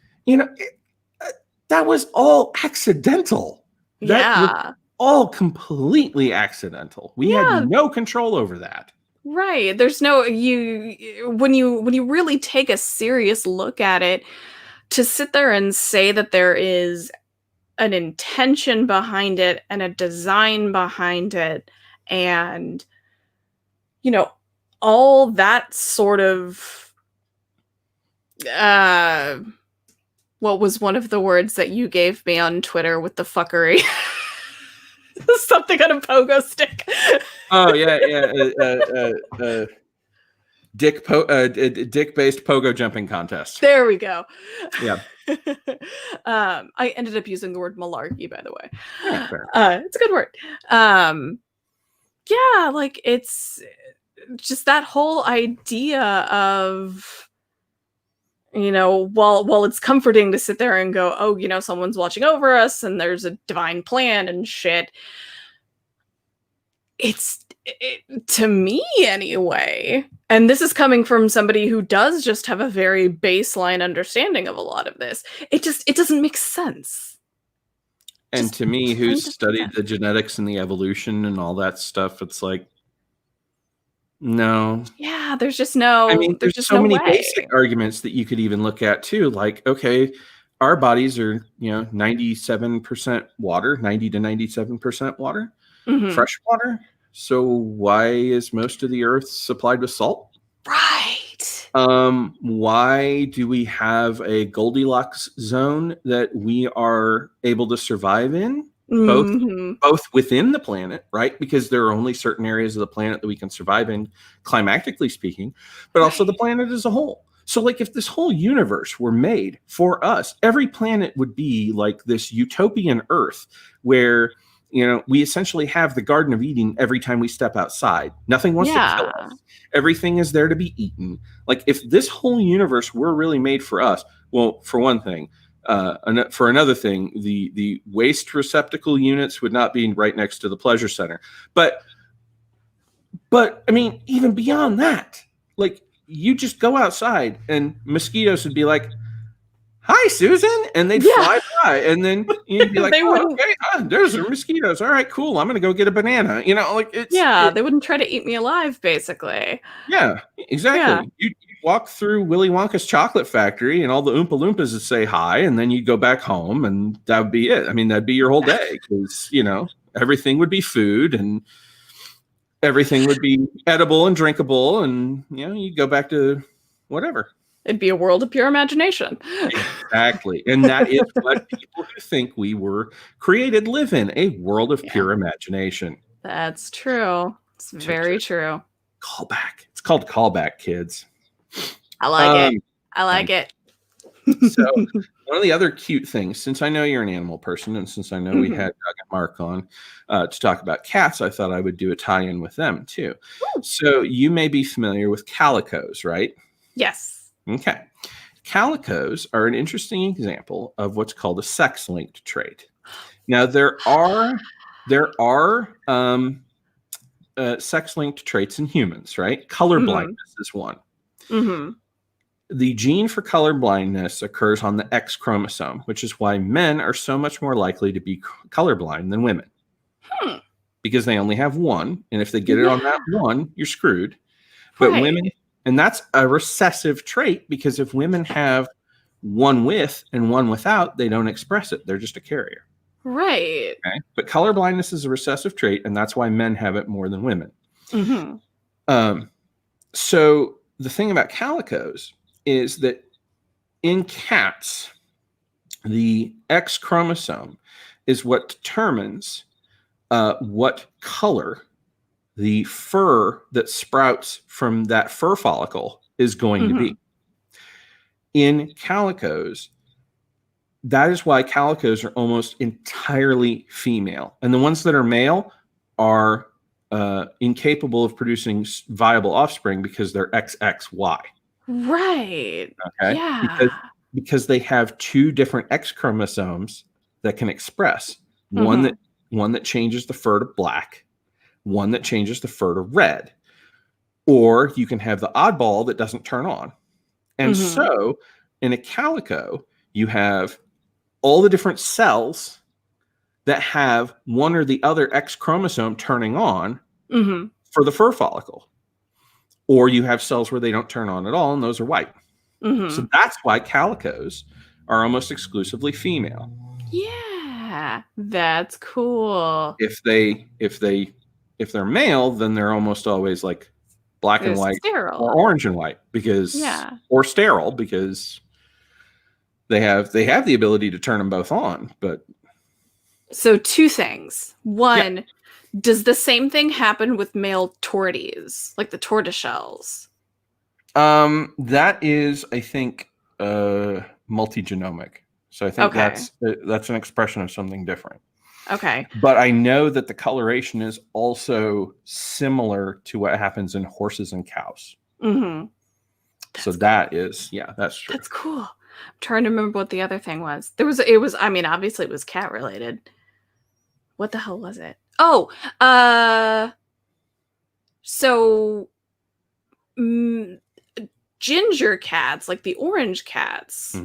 that was all accidental. That was Yeah. all completely accidental. We had Yeah. no control over that. Right. There's no when you really take a serious look at it, to sit there and say that there is an intention behind it and a design behind it and all that sort of uh what was one of the words that you gave me on Twitter with the fuckery? Something on a pogo stick. Oh yeah, dick based pogo jumping contest. There we go. Yeah. I ended up using the word malarkey, by the way. Yeah, fair. It's a good word. Yeah, like it's just that whole idea of while it's comforting to sit there and go, oh, someone's watching over us and there's a divine plan and shit. To me anyway, and this is coming from somebody who does just have a very baseline understanding of a lot of this, it doesn't make sense. And Just to me, plain who's to studied sense. the genetics and the evolution and all that stuff, it's like, no. Yeah, there's just no I mean, there's there's just so no many way. basic arguments that you could even look at too. Like, okay, our bodies are, 97% water, 90 to 97% water, Mhm. fresh water. So why is most of the earth supplied with salt? Right. Why do we have a Goldilocks zone that we are able to survive in? Mhm. Both within the planet, right? Because there are only certain areas of the planet that we can survive in, climatically speaking, but also the Right. planet as a whole. So, like, if this whole universe were made for us, every planet would be like this utopian Earth where, we essentially have the Garden of Eden every time we step outside. Nothing wants to kill Yeah. us. Everything is there to be eaten. Like, if this whole universe were really made for us, well, for one thing, for another thing, the waste receptacle units would not be right next to the pleasure center. But I mean, even beyond that, like you just go outside and mosquitoes would be like, "Hi, Susan," and they'd Yeah. fly by, and then you'd be like, They "Oh, wouldn't. okay, there's the mosquitoes. All right, cool. I'm gonna go get a banana." Like Yeah, they wouldn't try to eat me alive, basically. Yeah, Yeah. exactly. You'd walk through Willy Wonka's chocolate factory and all the Oompa Loompas would say hi, and then you'd go back home, and that would be it. I mean, that'd be your whole day because, everything would be food and everything would be edible and drinkable, and, you'd go back to whatever. It'd be a world of pure imagination. Exactly. And that is what people who think we were created live in, a world of pure imagination. That's true. It's very true. Callback. It's called callback, kids. I like it. I like it. So one of the other cute things, since I know you're an animal person, and since I know we had Doug and Mark on to talk about cats, I thought I would do a tie-in with them too. Ooh. So you may be familiar with calicos, right? Yes. Okay. Calicos are an interesting example of what's called a sex-linked trait. Now there are sex-linked traits in humans, right? Color blindness is one. Mm-hmm. The gene for color blindness occurs on the X chromosome, which is why men are so much more likely to be colorblind than women. Because they only have one, and if they get it on that one, you're screwed. But women, and that's a recessive trait, because if women have one with and one without, they don't express it. They're just a carrier. Right. Okay? But color blindness is a recessive trait, and that's why men have it more than women. Mm-hmm. So the thing about calicos is that in cats, the X chromosome is what determines what color the fur that sprouts from that fur follicle is going to be. In calicos, that is why calicos are almost entirely female. And the ones that are male are incapable of producing viable offspring because they're XXY. Right. Okay. Yeah. Because they have two different X chromosomes that can express one that changes the fur to black, one that changes the fur to red, or you can have the oddball that doesn't turn on. And so in a calico, you have all the different cells that have one or the other X chromosome turning on for the fur follicle. Or you have cells where they don't turn on at all, and those are white. So that's why calicos are almost exclusively female. Yeah, that's cool. If they're male, then they're almost always like black and white Sterile. or orange and white or sterile because they have the ability to turn them both on. But so two things. One, does the same thing happen with male torties, like the tortoiseshells? That is, I think, multigenomic. So I think that's an expression of something different. Okay. But I know that the coloration is also similar to what happens in horses and cows. So that is, that's true. That's cool. I'm trying to remember what the other thing was. Obviously it was cat related. What the hell was it? Oh, so ginger cats, like the orange cats,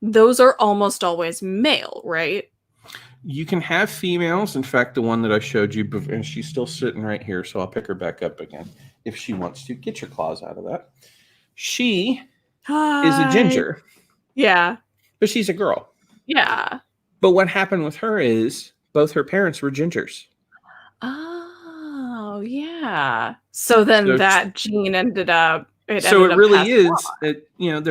those are almost always male, right? You can have females. In fact, the one that I showed you, and she's still sitting right here, so I'll pick her back up again if she wants to. Get your claws out of that. She is a ginger. Yeah. But she's a girl. Yeah. But what happened with her is both her parents were gingers. Oh, yeah. So then that gene ended up... there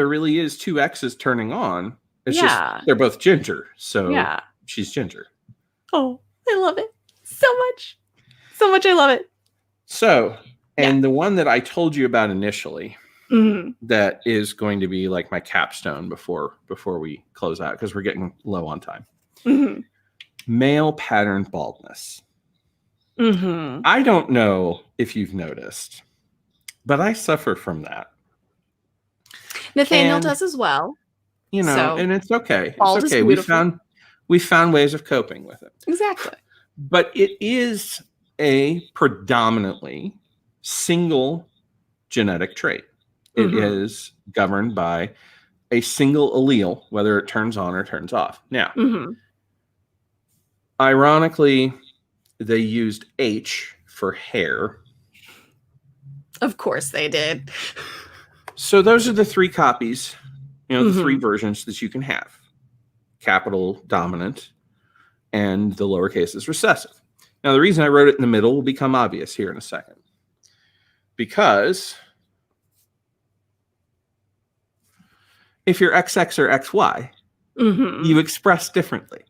really is two X's turning on. It's just they're both ginger. So she's ginger. Oh, I love it so much. So much I love it. So, and the one that I told you about initially, that is going to be like my capstone before we close out because we're getting low on time. Male pattern baldness. I don't know if you've noticed, but I suffer from that. Nathaniel does as well. And it's okay. It's okay. We found ways of coping with it. Exactly. But it is a predominantly single genetic trait. It is governed by a single allele, whether it turns on or turns off. Now, ironically, they used H for hair. Of course they did. So those are the three copies, the three versions that you can have. Capital dominant, and the lowercase is recessive. Now, the reason I wrote it in the middle will become obvious here in a second. Because if you're XX or XY, you express differently.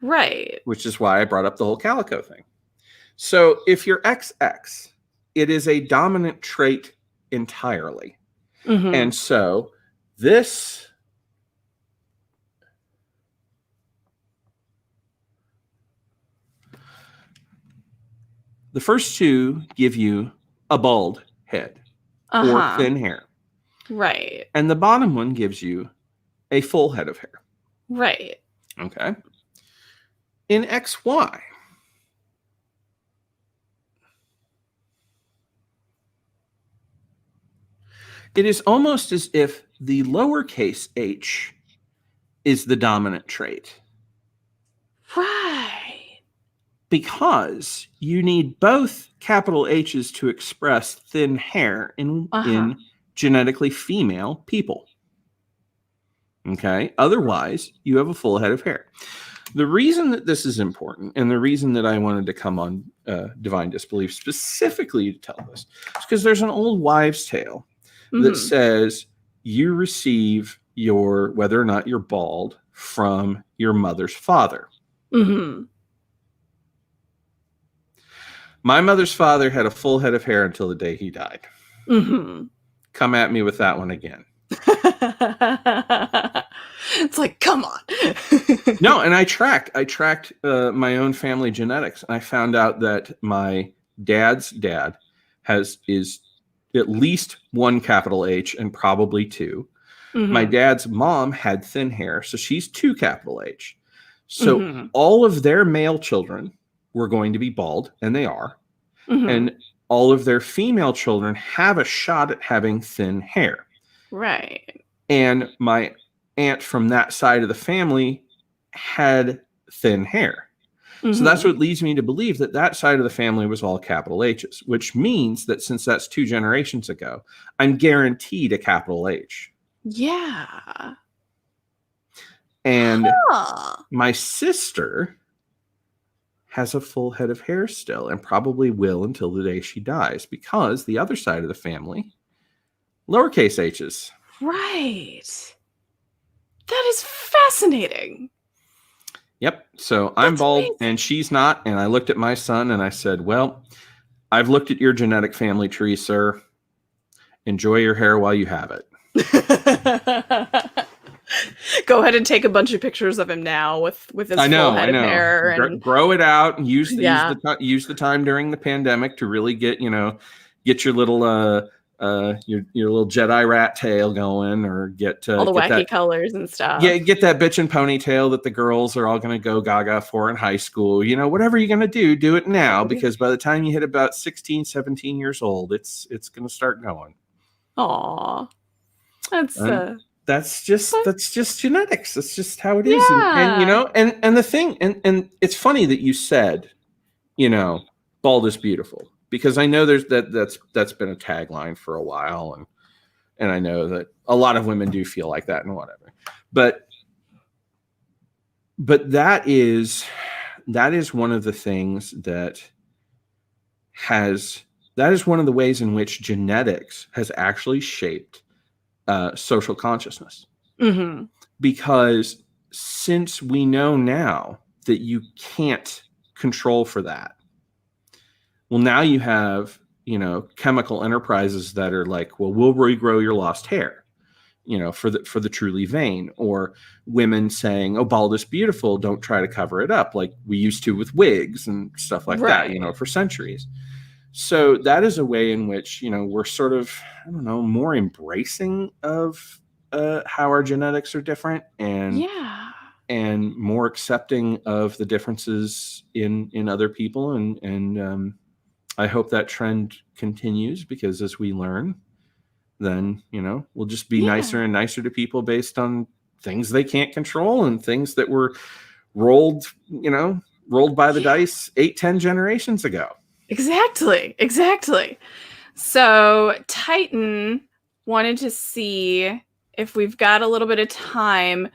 Right. Which is why I brought up the whole calico thing. So if you're XX, it is a dominant trait entirely. And so this the first two give you a bald head or thin hair. Right. And the bottom one gives you a full head of hair. Right. Okay. In XY, it is almost as if the lowercase h is the dominant trait. Right. Because you need both capital H's to express thin hair in genetically female people. Okay? Otherwise, you have a full head of hair. The reason that this is important, and the reason that I wanted to come on Divine Disbelief specifically to tell this, is because there's an old wives' tale that says you receive whether or not you're bald from your mother's father. My mother's father had a full head of hair until the day he died. Mm-hmm. Come at me with that one again. It's like, come on. No, and I tracked my own family genetics, and I found out that my dad's dad is at least one capital H and probably two. Mm-hmm. My dad's mom had thin hair, so she's two capital H. So Mm-hmm. all of their male children were going to be bald, and they are. Mm-hmm. And all of their female children have a shot at having thin hair. Right. And my aunt from that side of the family had thin hair. Mm-hmm. So that's what leads me to believe that that side of the family was all capital H's, which means that since that's 2 generations ago, I'm guaranteed a capital H. Yeah. And Huh. my sister has a full head of hair still and probably will until the day she dies, because the other side of the family, lowercase h's. Right. That is fascinating. Yep. So I'm That's bald amazing. and she's not. And I looked at my son and I said, well, I've looked at your genetic family tree, sir. Enjoy your hair while you have it. Go ahead and take a bunch of pictures of him now with his full head of hair. And Grow it out and use Yeah. the time during the pandemic to really get your little your little Jedi rat tail going, or get all the get wacky that, colors and stuff. yeah, get that bitchin' ponytail that the girls are all going to go gaga for in high school. Whatever you're going to do it now, because by the time you hit about 16, 17 years old, it's going to start going. Aw. That's just genetics. That's just how it is. Yeah. And the thing, and it's funny that you said, bald is beautiful, because I know that's been a tagline for a while, and I know that a lot of women do feel like that and whatever. But that is one of the things that is one of the ways in which genetics has actually shaped social consciousness. Mm-hmm. Because since we know now that you can't control for that, well, now you have, chemical enterprises that are like, well, we'll regrow your lost hair, for the truly vain, or women saying, oh, bald is beautiful, don't try to cover it up, like we used to with wigs and stuff like that, for centuries. So that is a way in which, we're sort of, I don't know, more embracing of how our genetics are different, and more accepting of the differences in other people. And I hope that trend continues, because as we learn, then, we'll just be nicer and nicer to people based on things they can't control and things that were rolled by the dice 8-10 generations ago. Exactly. So Titan wanted to see if we've got a little bit of time,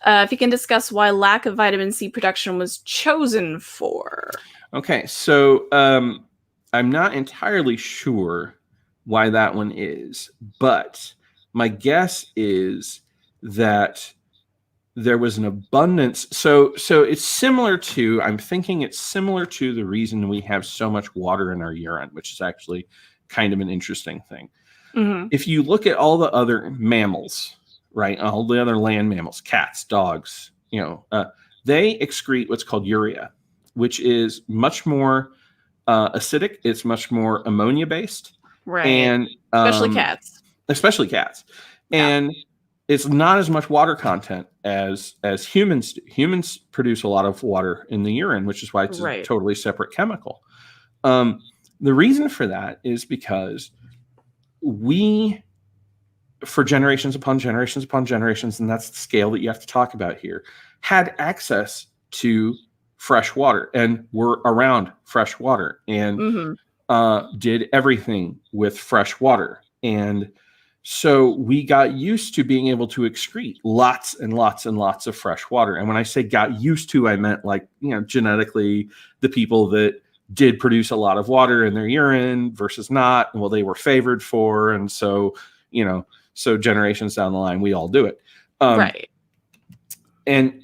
if you can discuss why lack of vitamin C production was chosen for. Okay, so I'm not entirely sure why that one is, but my guess is that there was an abundance. So it's similar to, I'm thinking it's similar to the reason we have so much water in our urine, which is actually kind of an interesting thing. Mm-hmm. If you look at all the other mammals, right, all the other land mammals, cats, dogs, they excrete what's called urea, which is much more acidic. It's much more ammonia based. Right. And especially cats. Yeah. And it's not as much water content as humans do. Humans produce a lot of water in the urine, which is why it's a totally separate chemical. The reason for that is because we, for generations upon generations upon generations, and that's the scale that you have to talk about here, had access to fresh water and were around fresh water and did everything with fresh water. And so we got used to being able to excrete lots and lots and lots of fresh water. And when I say got used to, I meant like, genetically, the people that did produce a lot of water in their urine versus not, well, they were favored for. And so, so generations down the line, we all do it. Right. And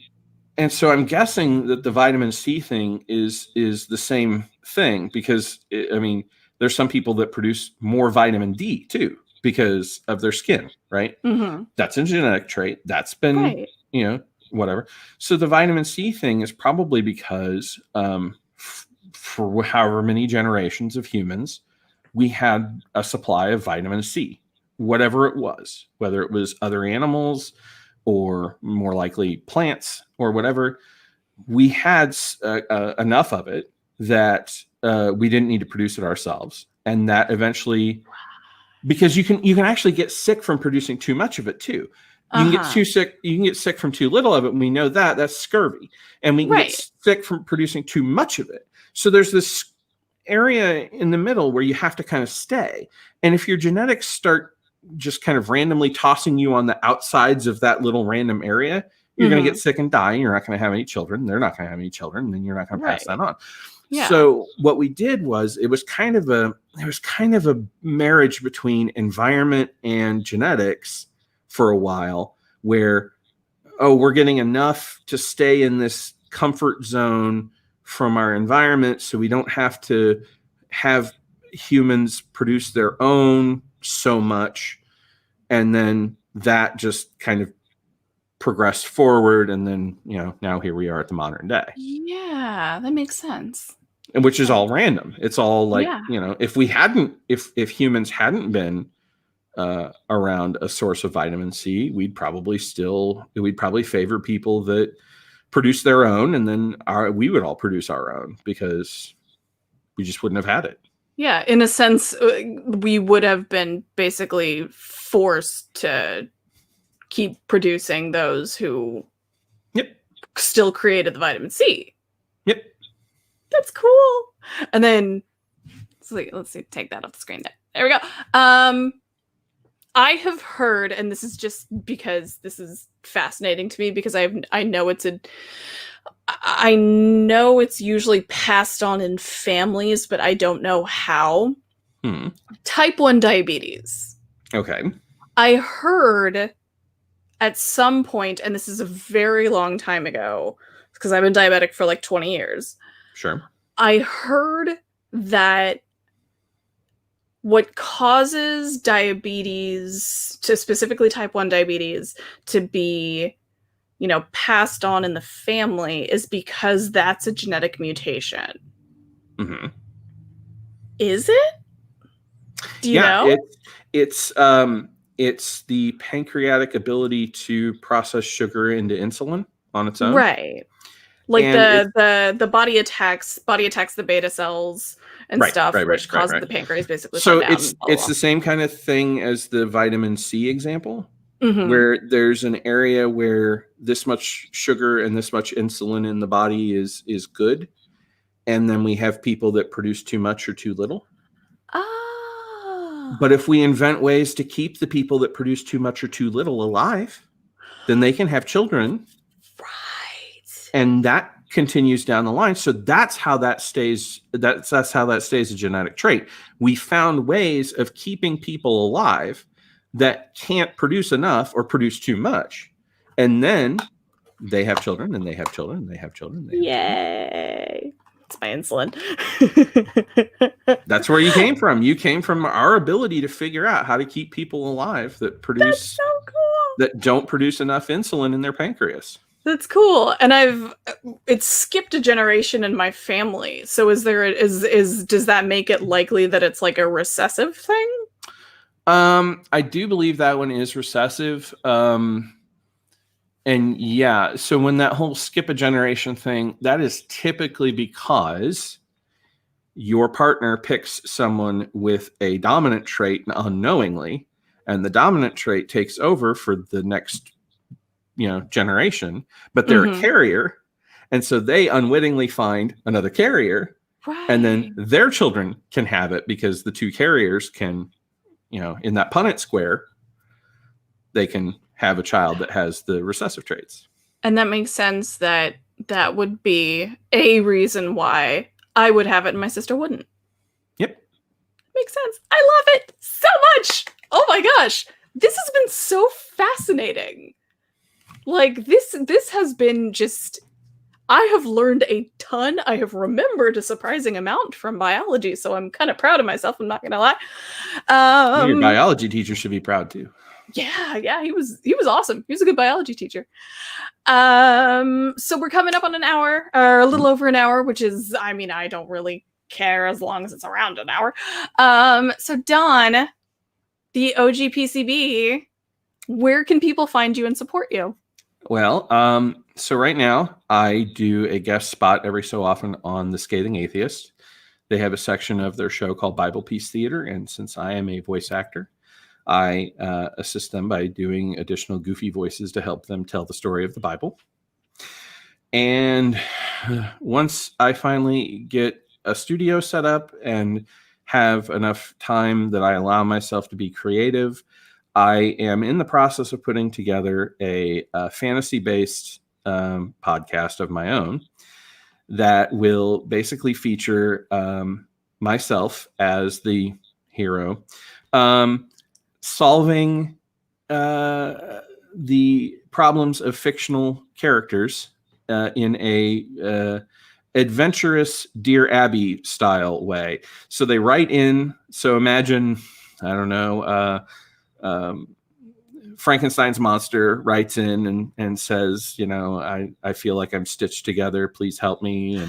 so I'm guessing that the vitamin C thing is the same thing because I mean, there's some people that produce more vitamin D too because of their skin, right? Mm-hmm. That's a genetic trait. That's been, Right. whatever. So the vitamin C thing is probably because for however many generations of humans, we had a supply of vitamin C, whatever it was, whether it was other animals or more likely plants or whatever. We had enough of it that we didn't need to produce it ourselves, and that eventually, because you can actually get sick from producing too much of it too. You can get too sick. You can get sick from too little of it. And we know that's scurvy, and we can get sick from producing too much of it. So there's this area in the middle where you have to kind of stay. And if your genetics start just kind of randomly tossing you on the outsides of that little random area, you're going to get sick and die. And you're not going to have any children. They're not going to have any children. And then you're not going to pass that on. Yeah. So what we did was it was kind of a marriage between environment and genetics for a while where, we're getting enough to stay in this comfort zone from our environment. So we don't have to have humans produce their own so much. And then that just kind of progressed forward, and then now here we are at the modern day. Yeah, that makes sense. And which is all random. It's all like if humans hadn't been around a source of vitamin C, we'd probably favor people that produce their own, and then we would all produce our own because we just wouldn't have had it. Yeah, in a sense, we would have been basically forced to keep producing those who still created the vitamin C. Yep. That's cool. And then let's see, take that off the screen. There we go. I have heard, and this is just because this is fascinating to me because I know it's usually passed on in families, but I don't know how. Type 1 diabetes. Okay. I heard at some point, and this is a very long time ago, because I've been diabetic for like 20 years. Sure. I heard that what causes diabetes, to specifically type 1 diabetes, to be, passed on in the family is because that's a genetic mutation. Mm-hmm. Is it? Do you know? It's the pancreatic ability to process sugar into insulin on its own. Right. Like the body attacks the beta cells and stuff, which causes the pancreas basically to shut down. So it's the same kind of thing as the vitamin C example, where there's an area where this much sugar and this much insulin in the body is good, and then we have people that produce too much or too little. But if we invent ways to keep the people that produce too much or too little alive, then they can have children. Right. And that continues down the line. So that's how that stays. That's how that stays a genetic trait. We found ways of keeping people alive that can't produce enough or produce too much. And then they have children and they have children and they have children. Yay. It's my insulin. That's where you came from. You came from our ability to figure out how to keep people alive that produce. That's so cool. That don't produce enough insulin in their pancreas. That's cool. And it's skipped a generation in my family. So does that make it likely that it's like a recessive thing? I do believe that one is recessive. And yeah, so when that whole skip a generation thing, that is typically because your partner picks someone with a dominant trait unknowingly, and the dominant trait takes over for the next, generation, but they're a carrier. And so they unwittingly find another carrier, and then their children can have it because the two carriers can, in that Punnett square, they can have a child that has the recessive traits. And that makes sense that would be a reason why I would have it and my sister wouldn't. Yep. Makes sense. I love it so much. Oh my gosh. This has been so fascinating. Like this has been just, I have learned a ton. I have remembered a surprising amount from biology, so I'm kind of proud of myself. I'm not gonna lie. Your biology teacher should be proud too. Yeah, he was awesome. He was a good biology teacher. So we're coming up on an hour, or a little over an hour, which is, I mean, I don't really care as long as it's around an hour. So Don, the OGPCB, where can people find you and support you? Well, so right now I do a guest spot every so often on The Scathing Atheist. They have a section of their show called Bible Peace Theater, and since I am a voice actor, I assist them by doing additional goofy voices to help them tell the story of the Bible. And once I finally get a studio set up and have enough time that I allow myself to be creative, I am in the process of putting together a fantasy-based podcast of my own that will basically feature myself as the hero, solving the problems of fictional characters in a adventurous Dear Abby style way. So they write in. So imagine, I don't know, Frankenstein's monster writes in and says, you know, I feel like I'm stitched together. Please help me.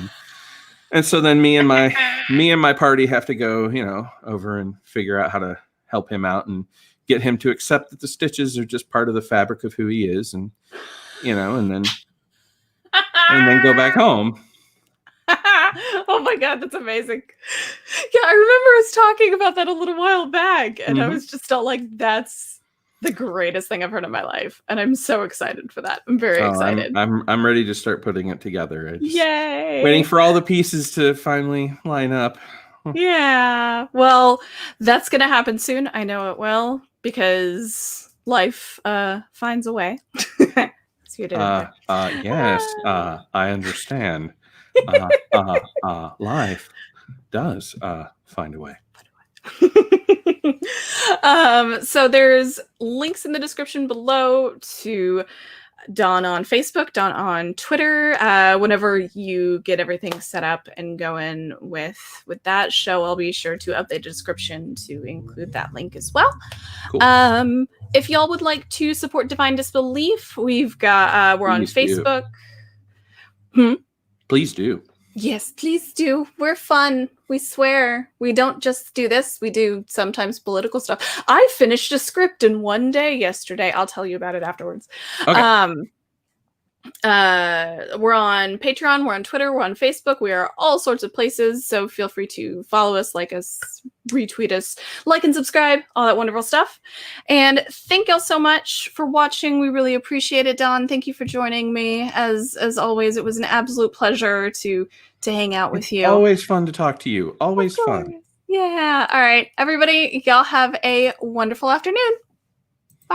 And so then me and my party have to go, you know, over and figure out how to help him out and get him to accept that the stitches are just part of the fabric of who he is, and you know, and then go back home. Oh my God, that's amazing. Yeah, I remember us talking about that a little while back, and I was just all like, that's the greatest thing I've heard in my life, and I'm so excited for that. I'm very excited. I'm ready to start putting it together. Yay! Waiting for all the pieces to finally line up. Yeah. Well, that's gonna happen soon. I know it will, because life finds a way. So you did it. Yes, I understand. Life does find a way. So there's links in the description below to Don on Facebook, Don on Twitter. Whenever you get everything set up and going with that show, I'll be sure to update the description to include that link as well. Cool. If y'all would like to support Divine Disbelief, we've got we're on Facebook. Please do. Yes, please do. We're fun. We swear. We don't just do this. We do sometimes political stuff. I finished a script in one day yesterday. I'll tell you about it afterwards. Okay. We're on Patreon, we're on Twitter, we're on Facebook, we are all sorts of places, so feel free to follow us, like us, retweet us, like and subscribe, all that wonderful stuff. And thank y'all so much for watching. We really appreciate it. Don, thank you for joining me. As always, it was an absolute pleasure to hang out with you. Always fun to talk to you. Always fun. Yeah. All right, everybody, y'all have a wonderful afternoon.